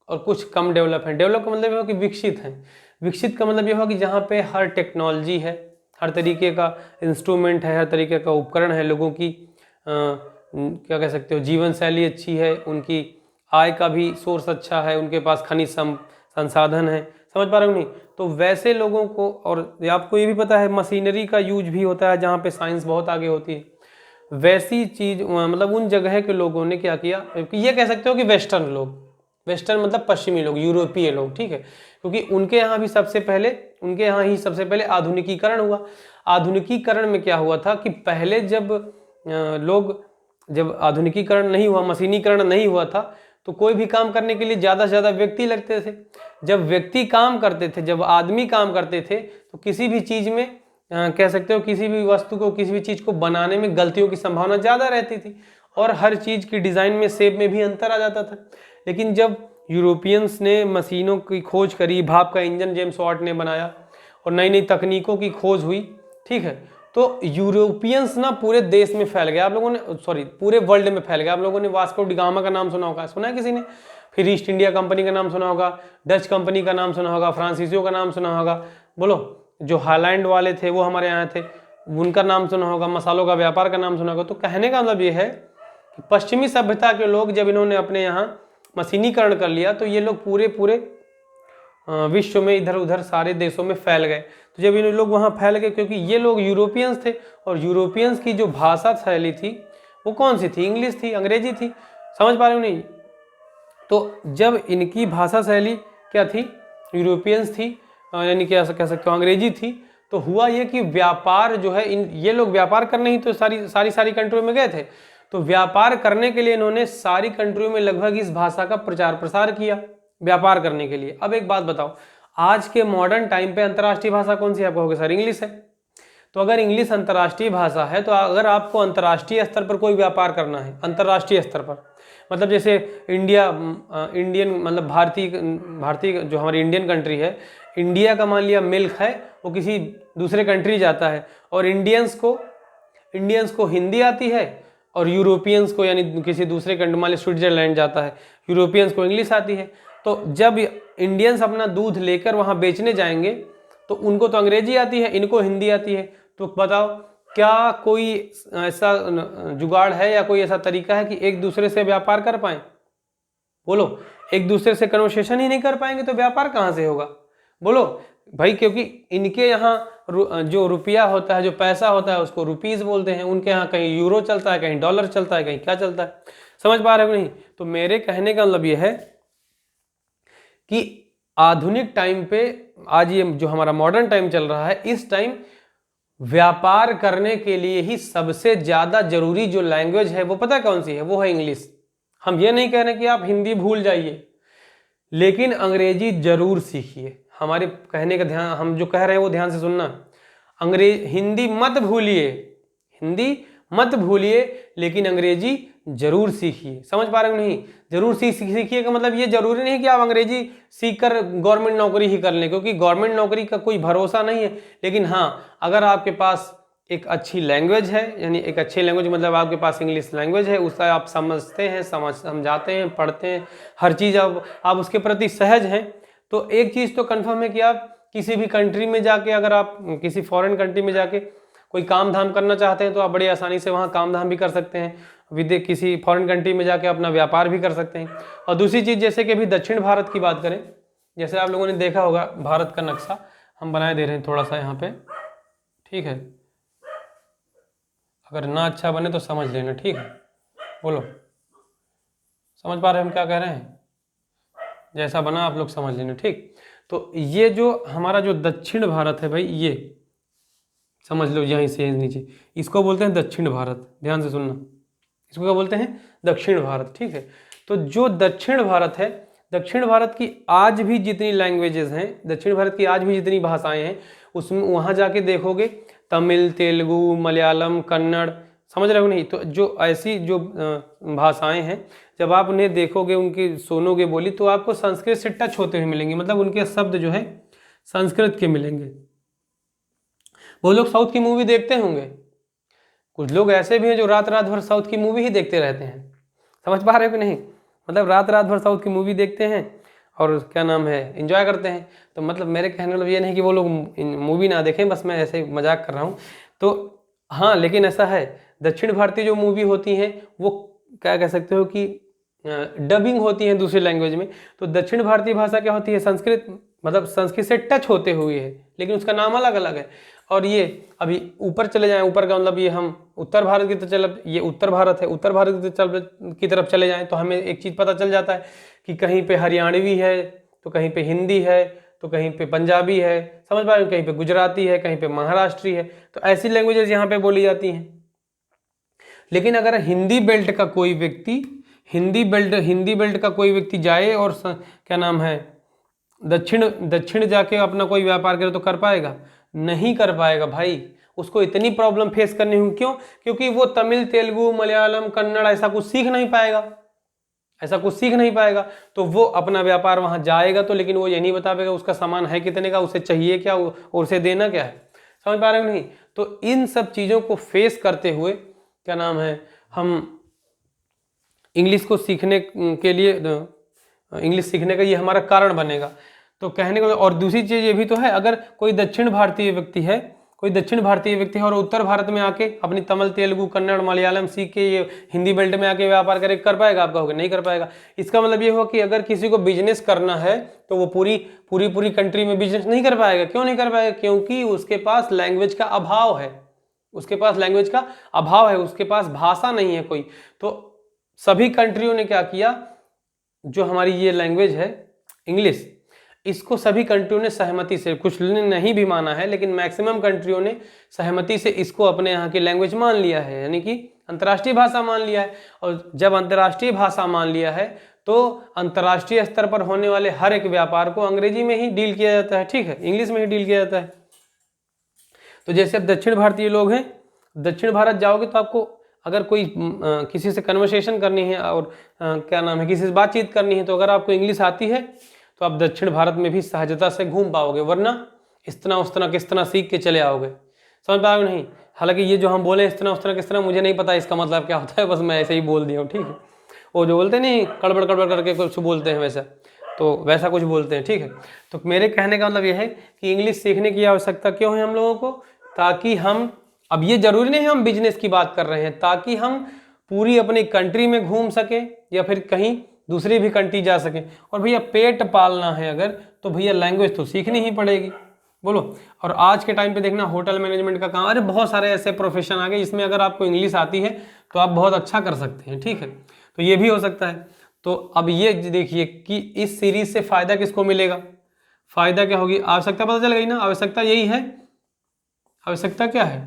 Speaker 1: और कुछ कम डेवलप हैं। डेवलप का मतलब ये हो कि विकसित हैं। विकसित का मतलब ये हो कि जहाँ पे हर टेक्नोलॉजी है, हर तरीके का इंस्ट्रूमेंट है, हर तरीके का उपकरण है, लोगों की क्या कह सकते हो, जीवन शैली अच्छी है, उनकी आय का भी सोर्स अच्छा है, उनके पास खनिज संसाधन है। समझ पा रहे हो नहीं? तो वैसे लोगों को, और आपको ये भी पता है मशीनरी का यूज भी होता है जहाँ पे साइंस बहुत आगे होती है। वैसी चीज मतलब उन जगह के लोगों ने क्या किया, ये कह सकते हो कि वेस्टर्न मतलब पश्चिमी लोग, यूरोपीय लोग, ठीक है। क्योंकि उनके यहाँ ही सबसे पहले आधुनिकीकरण हुआ। आधुनिकीकरण में क्या हुआ था कि पहले जब आधुनिकीकरण नहीं हुआ, मशीनीकरण नहीं हुआ था, तो कोई भी काम करने के लिए ज़्यादा से ज़्यादा व्यक्ति लगते थे। जब व्यक्ति काम करते थे, जब आदमी काम करते थे, तो किसी भी चीज़ में कह सकते हो, किसी भी वस्तु को, किसी भी चीज़ को बनाने में गलतियों की संभावना ज़्यादा रहती थी, और हर चीज़ की डिज़ाइन में, शेप में भी अंतर आ जाता था। लेकिन जब यूरोपियंस ने मशीनों की खोज करी, भाप का इंजन जेम्स वाट ने बनाया, और नई नई तकनीकों की खोज हुई, ठीक है, तो यूरोपियंस ना पूरे देश में फैल गए। आप लोगों ने, सॉरी, पूरे वर्ल्ड में फैल गए। आप लोगों ने वास्को डी गामा का नाम सुना होगा, सुना है किसी ने? फिर ईस्ट इंडिया कंपनी का नाम सुना होगा, डच कंपनी का नाम सुना होगा, फ्रांसीसियों का नाम सुना होगा। बोलो, जो हालैंड वाले थे वो हमारे यहाँ थे, उनका नाम सुना होगा, मसालों का व्यापार का नाम सुना होगा। तो कहने का मतलब ये है कि पश्चिमी सभ्यता के लोग जब इन्होंने अपने यहाँ मशीनीकरण कर लिया, तो ये लोग पूरे विश्व में इधर उधर सारे देशों में फैल गए। तो जब इन लोग वहाँ फैल गए, क्योंकि ये लोग यूरोपियंस थे, और यूरोपियंस की जो भाषा शैली थी वो कौन सी थी? इंग्लिश थी, अंग्रेजी थी। समझ पा रहे हो नहीं? तो जब इनकी भाषा शैली क्या थी? यूरोपियंस थी, यानी क्या कह सकते हो, अंग्रेजी थी। तो हुआ ये कि व्यापार जो है, ये लोग व्यापार करने ही तो सारी कंट्रियों में गए थे। तो व्यापार करने के लिए इन्होंने सारी कंट्रियों में लगभग इस भाषा का प्रचार प्रसार किया, व्यापार करने के लिए। अब एक बात बताओ, आज के मॉडर्न टाइम पे अंतर्राष्ट्रीय भाषा कौन सी? आप कहोगे सर इंग्लिश है। तो अगर इंग्लिश अंतर्राष्ट्रीय भाषा है, तो अगर आपको अंतर्राष्ट्रीय स्तर पर कोई व्यापार करना है, अंतर्राष्ट्रीय स्तर पर, मतलब जैसे इंडियन मतलब भारतीय जो हमारी इंडियन कंट्री है, इंडिया का मान लिया मिल्क है, वो किसी दूसरे कंट्री जाता है, और इंडियंस को हिंदी आती है, और यूरोपियंस को, यानी किसी दूसरे कंट्री, मान लिया स्विट्जरलैंड जाता है, यूरोपियंस को इंग्लिश आती है। तो जब इंडियंस अपना दूध लेकर वहाँ बेचने जाएंगे, तो उनको तो अंग्रेजी आती है, इनको हिंदी आती है। तो बताओ, क्या कोई ऐसा जुगाड़ है या कोई ऐसा तरीका है कि एक दूसरे से व्यापार कर पाए? बोलो, एक दूसरे से कन्वर्सेशन ही नहीं कर पाएंगे तो व्यापार कहाँ से होगा? बोलो भाई, क्योंकि इनके यहाँ जो रुपया होता है, जो पैसा होता है, उसको रुपीज बोलते हैं। उनके यहाँ कहीं यूरो चलता है, कहीं डॉलर चलता है, कहीं क्या चलता है। समझ पा रहे हो नहीं? तो मेरे कहने का मतलब यह है कि आधुनिक टाइम पे, आज ये जो हमारा मॉडर्न टाइम चल रहा है, इस टाइम व्यापार करने के लिए ही सबसे ज्यादा जरूरी जो लैंग्वेज है वो पता कौन सी है? वो है इंग्लिश। हम ये नहीं कह रहे कि आप हिंदी भूल जाइए, लेकिन अंग्रेजी जरूर सीखिए। हमारे कहने का ध्यान, हम जो कह रहे हैं वो ध्यान से सुनना। हिंदी मत भूलिए, हिंदी मत भूलिए लेकिन अंग्रेजी जरूर सीखिए। समझ पा रहे हो नहीं? जरूर सीखिए का मतलब ये जरूरी नहीं कि आप अंग्रेजी सीखकर गवर्नमेंट नौकरी ही कर लें, क्योंकि गवर्नमेंट नौकरी का कोई भरोसा नहीं है। लेकिन हाँ, अगर आपके पास एक अच्छी लैंग्वेज है, यानी एक अच्छी लैंग्वेज मतलब आपके पास इंग्लिश लैंग्वेज है, उसका आप समझते हैं, समझाते हैं, पढ़ते हैं, हर चीज़ आप उसके प्रति सहज हैं, तो एक चीज़ तो कन्फर्म है कि आप किसी भी कंट्री में जाके, अगर आप किसी फॉरेन कंट्री में जाके कोई काम धाम करना चाहते हैं तो आप बड़ी आसानी से वहाँ काम धाम भी कर सकते हैं, किसी फॉरेन कंट्री में जाके अपना व्यापार भी कर सकते हैं। और दूसरी चीज़, जैसे कि अभी दक्षिण भारत की बात करें, जैसे आप लोगों ने देखा होगा भारत का नक्शा हम बनाए दे रहे हैं थोड़ा सा यहाँ पे, ठीक है? अगर ना अच्छा बने तो समझ लेना, ठीक है? बोलो, समझ पा रहे हैं हम क्या कह रहे हैं? जैसा बना आप लोग समझ लेना, ठीक? तो ये जो हमारा जो दक्षिण भारत है भाई, ये समझ लो यहीं से नीचे, इसको बोलते हैं दक्षिण भारत। ध्यान से सुनना, इसको क्या बोलते हैं? दक्षिण भारत, ठीक है? तो जो दक्षिण भारत है, दक्षिण भारत की आज भी जितनी लैंग्वेजेस हैं, दक्षिण भारत की आज भी जितनी भाषाएं हैं, उसमें वहाँ जाके देखोगे तमिल, तेलुगु, मलयालम, कन्नड़, समझ रहे हो नहीं? तो जो ऐसी जो भाषाएं हैं, जब आप उन्हें देखोगे, उनकी सुनोगे बोली, तो आपको संस्कृत से टच होते हुए मिलेंगे, मतलब उनके शब्द जो है संस्कृत के मिलेंगे। वो लोग साउथ की मूवी देखते होंगे, कुछ लोग ऐसे भी हैं जो रात रात भर साउथ की मूवी ही देखते रहते हैं। समझ पा रहे हो कि नहीं? मतलब रात रात भर साउथ की मूवी देखते हैं और क्या नाम है, एंजॉय करते हैं। तो मतलब मेरे कहने मतलब ये नहीं कि वो लोग मूवी ना देखें, बस मैं ऐसे मजाक कर रहा हूँ। तो हाँ, लेकिन ऐसा है, दक्षिण भारतीय जो मूवी होती हैं वो क्या कह सकते हो कि डबिंग होती है दूसरी लैंग्वेज में। तो दक्षिण भारतीय भाषा क्या होती है? संस्कृत, मतलब संस्कृत से टच होते हुए है, लेकिन उसका नाम अलग अलग है। और ये अभी ऊपर चले जाएं, ऊपर का मतलब ये हम उत्तर भारत की तरफ, ये उत्तर भारत है, उत्तर भारत की तरफ चले जाएं तो हमें एक चीज़ पता चल जाता है कि कहीं पे हरियाणवी है, तो कहीं पे हिंदी है, तो कहीं पे पंजाबी है, समझ पा रहे हो? कहीं पे गुजराती है, कहीं पे महाराष्ट्री है। तो ऐसी लैंग्वेजेस यहाँ पे बोली जाती हैं। लेकिन अगर हिंदी बेल्ट का कोई व्यक्ति, हिंदी बेल्ट का कोई व्यक्ति जाए और क्या नाम है, दक्षिण जाके अपना कोई व्यापार करे, तो कर पाएगा? नहीं कर पाएगा भाई। उसको इतनी प्रॉब्लम फेस करनी होगी। क्यों? क्योंकि वो तमिल, तेलुगु, मलयालम, कन्नड़ ऐसा कुछ सीख नहीं पाएगा, ऐसा कुछ सीख नहीं पाएगा। तो वो अपना व्यापार वहां जाएगा तो, लेकिन वो ये नहीं बता पाएगा उसका सामान है कितने का, उसे चाहिए क्या और उसे देना क्या है। समझ पा रहे हो नहीं? तो इन सब चीजों को फेस करते हुए क्या नाम है, हम इंग्लिश को सीखने के लिए, इंग्लिश सीखने का ये हमारा कारण बनेगा। तो कहने को, और दूसरी चीज ये भी तो है, अगर कोई दक्षिण भारतीय व्यक्ति है, कोई दक्षिण भारतीय व्यक्ति है और उत्तर भारत में आके अपनी तमिल, तेलुगु, कन्नड़, मलयालम सीख के ये हिंदी बेल्ट में आके व्यापार करे, कर पाएगा? आप कहोगे नहीं कर पाएगा। इसका मतलब ये हुआ कि अगर किसी को बिजनेस करना है तो वो पूरी कंट्री में बिजनेस नहीं कर पाएगा। क्यों नहीं कर पाएगा? क्योंकि उसके पास लैंग्वेज का अभाव है, उसके पास लैंग्वेज का अभाव है, उसके पास भाषा नहीं है कोई। तो सभी कंट्रियों ने क्या किया, जो हमारी ये लैंग्वेज है इंग्लिश, इसको सभी कंट्रियों ने सहमति से, कुछ ने नहीं भी माना है, लेकिन मैक्सिमम कंट्रियों ने सहमति से इसको अपने यहाँ की लैंग्वेज मान लिया है, यानी कि अंतर्राष्ट्रीय भाषा मान लिया है। और जब अंतर्राष्ट्रीय भाषा मान लिया है तो अंतर्राष्ट्रीय स्तर पर होने वाले हर एक व्यापार को अंग्रेजी में ही डील किया जाता है, ठीक है, इंग्लिश में ही डील किया जाता है। तो जैसे अब दक्षिण भारतीय लोग हैं, दक्षिण भारत जाओगे तो आपको अगर कोई किसी से कन्वर्सेशन करनी है और क्या नाम है, किसी से बातचीत करनी है, तो अगर आपको इंग्लिश आती है तो आप दक्षिण भारत में भी सहजता से घूम पाओगे, वरना इतना उस्तना किस्तना सीख के चले आओगे। समझ पाओगे नहीं? हालांकि ये जो हम बोले इतना उस्तना किस्तना, मुझे नहीं पता इसका मतलब क्या होता है, बस मैं ऐसे ही बोल दिया हूँ, ठीक है। वो जो बोलते नहीं, कड़बड़ कड़बड़ करके कुछ बोलते हैं वैसा, तो वैसा कुछ बोलते हैं, ठीक है। तो मेरे कहने का मतलब यह है कि इंग्लिश सीखने की आवश्यकता क्यों है हम लोगों को? ताकि हम, अब ये जरूरी नहीं हम बिजनेस की बात कर रहे हैं, ताकि हम पूरी अपनी कंट्री में घूम सके या फिर कहीं दूसरी भी कंट्री जा सके। और भैया पेट पालना है अगर, तो भैया लैंग्वेज तो सीखनी ही पड़ेगी, बोलो। और आज के टाइम पे देखना होटल मैनेजमेंट का काम, अरे बहुत सारे ऐसे प्रोफेशन आ गए जिसमें अगर आपको इंग्लिश आती है तो आप बहुत अच्छा कर सकते हैं, ठीक है। तो ये भी हो सकता है। तो अब ये देखिए कि इस सीरीज से फायदा किसको मिलेगा, फायदा क्या होगी, आवश्यकता पता चल गई ना। आवश्यकता यही है, आवश्यकता क्या है,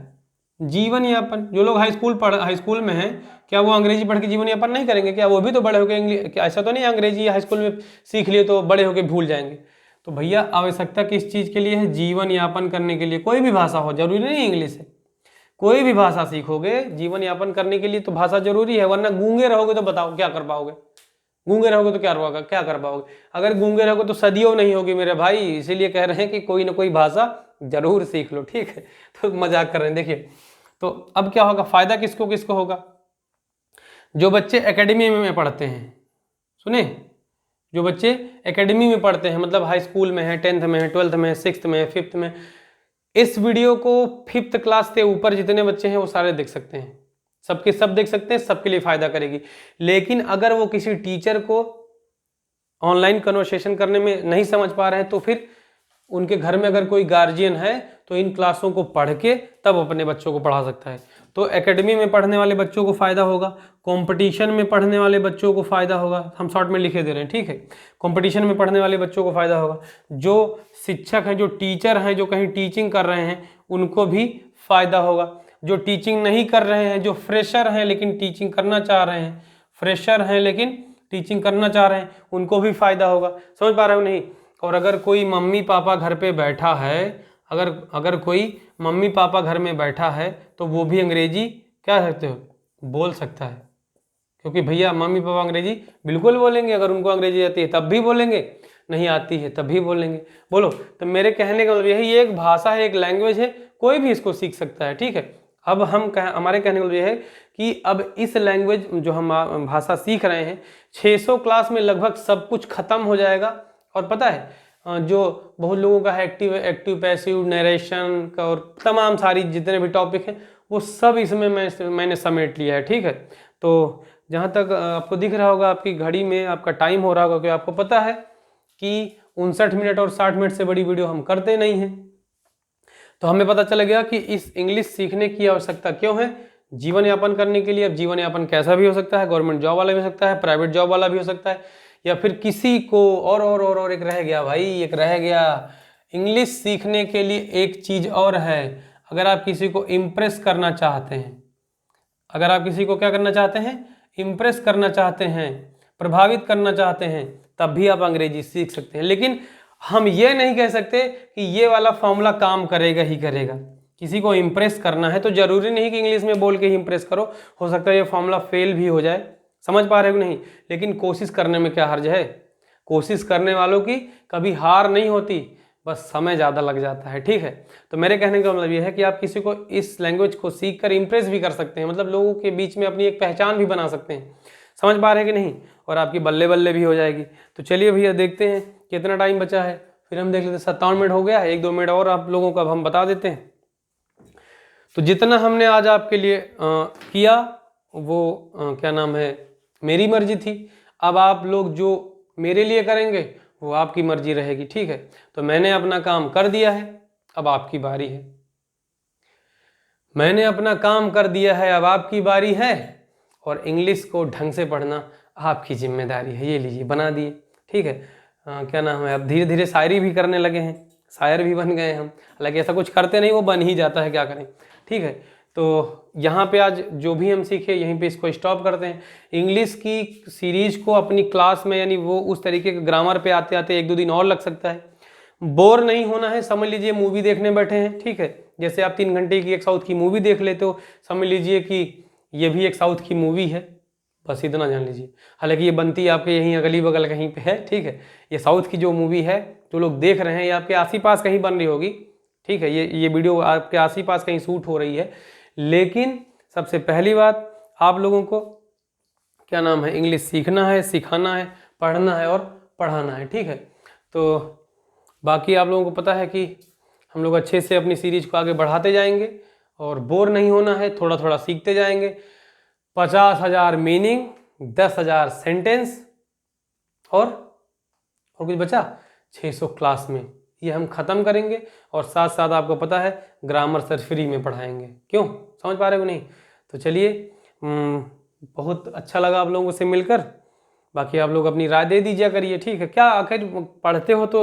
Speaker 1: जीवन यापन। जो लोग हाई स्कूल में हैं, क्या वो अंग्रेजी पढ़ के जीवन यापन नहीं करेंगे? क्या वो भी तो बड़े होकर इंग्लिश, क्या ऐसा तो नहीं अंग्रेजी हाई स्कूल में सीख लिए तो बड़े होकर भूल जाएंगे? तो भैया आवश्यकता किस चीज़ के लिए है? जीवन यापन करने के लिए। कोई भी भाषा हो, जरूरी नहीं इंग्लिश है, कोई भी भाषा सीखोगे जीवन यापन करने के लिए तो भाषा जरूरी है, वरना गूंगे रहोगे तो बताओ क्या कर पाओगे? गूंगे रहोगे तो क्या कर पाओगे? अगर गूंगे रहोगे तो सदियों नहीं होगी मेरे भाई। इसीलिए कह रहे हैं कि कोई ना कोई भाषा जरूर सीख लो, ठीक है। तो मजाक कर रहे हैं। देखिए तो अब क्या होगा, फायदा किसको किसको होगा? जो बच्चे एकेडमी में पढ़ते हैं, सुने, जो बच्चे एकेडमी में पढ़ते हैं, मतलब हाई स्कूल में है, 10th में है, 12th में है, 6th में है, 5th में, इस वीडियो को 5th क्लास से ऊपर जितने बच्चे हैं वो सारे देख सकते हैं, सबके सब देख सकते हैं, सबके लिए फायदा करेगी। लेकिन अगर वो किसी टीचर को ऑनलाइन कन्वर्सेशन करने में नहीं समझ पा रहे हैं तो फिर उनके घर में अगर कोई गार्जियन है तो इन क्लासों को पढ़ के तब अपने बच्चों को पढ़ा सकता है। तो एकेडमी में पढ़ने वाले बच्चों को फायदा होगा, कंपटीशन में पढ़ने वाले बच्चों को फायदा होगा, हम शॉर्ट में लिखे दे रहे हैं, ठीक है। कंपटीशन में पढ़ने वाले बच्चों को फायदा होगा, जो शिक्षक हैं, जो टीचर हैं, जो कहीं टीचिंग कर रहे हैं उनको भी फायदा होगा, जो टीचिंग नहीं कर रहे हैं, जो फ्रेशर हैं लेकिन टीचिंग करना चाह रहे हैं, फ्रेशर हैं लेकिन टीचिंग करना चाह रहे हैं, उनको भी फायदा होगा। समझ पा रहे हो नहीं? और अगर कोई मम्मी पापा घर पे बैठा है, अगर कोई मम्मी पापा घर में बैठा है तो वो भी अंग्रेजी क्या कहते हो बोल सकता है, क्योंकि भैया मम्मी पापा अंग्रेजी बिल्कुल बोलेंगे, अगर उनको अंग्रेजी आती है तब भी बोलेंगे, नहीं आती है तब भी बोलेंगे। बोलो, तो मेरे कहने का मतलब यही, एक भाषा है, एक लैंग्वेज है, कोई भी इसको सीख सकता है, ठीक है। अब हमारे कहने का मतलब यह है कि अब इस लैंग्वेज जो हम भाषा सीख रहे हैं 600 क्लास में लगभग सब कुछ खत्म हो जाएगा। और पता है जो बहुत लोगों का है एक्टिव पैसिव नरेशन का और तमाम सारी जितने भी टॉपिक हैं वो सब इसमें मैंने समेट लिया है, ठीक है। तो जहाँ तक आपको दिख रहा होगा आपकी घड़ी में आपका टाइम हो रहा होगा, क्योंकि आपको पता है कि 59 मिनट और 60 मिनट से बड़ी वीडियो हम करते नहीं हैं। तो हमें पता चल गया कि इस इंग्लिश सीखने की आवश्यकता क्यों है, जीवन यापन करने के लिए। अब जीवन यापन कैसा भी हो सकता है, गवर्नमेंट जॉब वाला भी हो सकता है, प्राइवेट जॉब वाला भी हो सकता है, या फिर किसी को और एक रह गया भाई, एक रह गया। इंग्लिश सीखने के लिए एक चीज और है, अगर आप किसी को इम्प्रेस करना चाहते हैं, अगर आप किसी को क्या करना चाहते हैं, इम्प्रेस करना चाहते हैं, प्रभावित करना चाहते हैं, तब भी आप अंग्रेजी सीख सकते हैं। लेकिन हम ये नहीं कह सकते कि ये वाला फॉर्मूला काम करेगा ही करेगा। किसी को इम्प्रेस करना है तो जरूरी नहीं कि इंग्लिश में बोल के ही इम्प्रेस करो, हो सकता है ये फॉर्मूला फेल भी हो जाए, समझ पा रहे हो नहीं? लेकिन कोशिश करने में क्या हर्ज है, कोशिश करने वालों की कभी हार नहीं होती, बस समय ज़्यादा लग जाता है, ठीक है। तो मेरे कहने का मतलब ये है कि आप किसी को इस लैंग्वेज को सीख कर इम्प्रेस भी कर सकते हैं, मतलब लोगों के बीच में अपनी एक पहचान भी बना सकते हैं, समझ पा रहे हैं कि नहीं? और आपकी बल्ले बल्ले भी हो जाएगी। तो चलिए भैया देखते हैं कितना टाइम बचा है, फिर हम देख लेते हैं। 57 मिनट हो गया है, 1-2 मिनट और आप लोगों को अब हम बता देते हैं। तो जितना हमने आज आपके लिए किया वो क्या नाम है, मेरी मर्जी थी। अब आप लोग जो मेरे लिए करेंगे वो आपकी मर्जी रहेगी, ठीक है। तो मैंने अपना काम कर दिया है, अब आपकी बारी है। मैंने अपना काम कर दिया है, अब आपकी बारी है। और इंग्लिश को ढंग से पढ़ना आपकी जिम्मेदारी है। ये लीजिए बना दिए, ठीक है। क्या नाम है, अब धीरे धीरे शायरी भी करने लगे हैं, शायर भी बन गए हम। हालांकि ऐसा कुछ करते नहीं, वो बन ही जाता है, क्या करें, ठीक है। तो यहाँ पे आज जो भी हम सीखे यहीं पे इसको स्टॉप करते हैं। इंग्लिश की सीरीज को अपनी क्लास में, यानी वो उस तरीके के ग्रामर पे आते आते 1-2 दिन और लग सकता है। बोर नहीं होना है, समझ लीजिए मूवी देखने बैठे हैं, ठीक है। जैसे आप 3 घंटे की एक साउथ की मूवी देख लेते हो, समझ लीजिए कि ये भी एक साउथ की मूवी है, बस इतना जान लीजिए। हालांकि ये बनती आपके यहीं अगली बगल कहीं पे है, ठीक है। ये साउथ की जो मूवी है जो लोग देख रहे हैं ये आपके आस ही पास कहीं बन रही होगी, ठीक है। ये वीडियो आपके आस ही पास कहीं शूट हो रही है। लेकिन सबसे पहली बात, आप लोगों को क्या नाम है, इंग्लिश सीखना है, सिखाना है, पढ़ना है और पढ़ाना है, ठीक है। तो बाकी आप लोगों को पता है कि हम लोग अच्छे से अपनी सीरीज को आगे बढ़ाते जाएंगे और बोर नहीं होना है, थोड़ा थोड़ा सीखते जाएंगे। 50,000 मीनिंग, 10,000 सेंटेंस और कुछ बचा 600 क्लास में, ये हम ख़त्म करेंगे। और साथ साथ आपको पता है ग्रामर सर फ्री में पढ़ाएंगे, क्यों, समझ पा रहे हो नहीं? तो चलिए, बहुत अच्छा लगा आप लोगों से मिलकर। बाकी आप लोग अपनी राय दे दीजिए करिए, ठीक है। क्या आखिर पढ़ते हो तो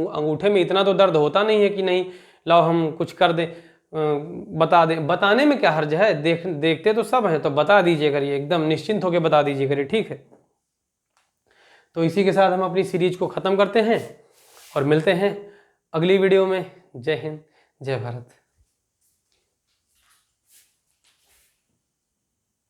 Speaker 1: अंगूठे में इतना तो दर्द होता नहीं है कि नहीं लाओ हम कुछ कर दें, बता दें। बताने में क्या हर्ज है, देखते तो सब हैं, तो बता दीजिए करिए, एकदम निश्चिंत होकर बता दीजिए करिए, ठीक है। तो इसी के साथ हम अपनी सीरीज को ख़त्म करते हैं और मिलते हैं अगली वीडियो में। जय हिंद, जय भारत।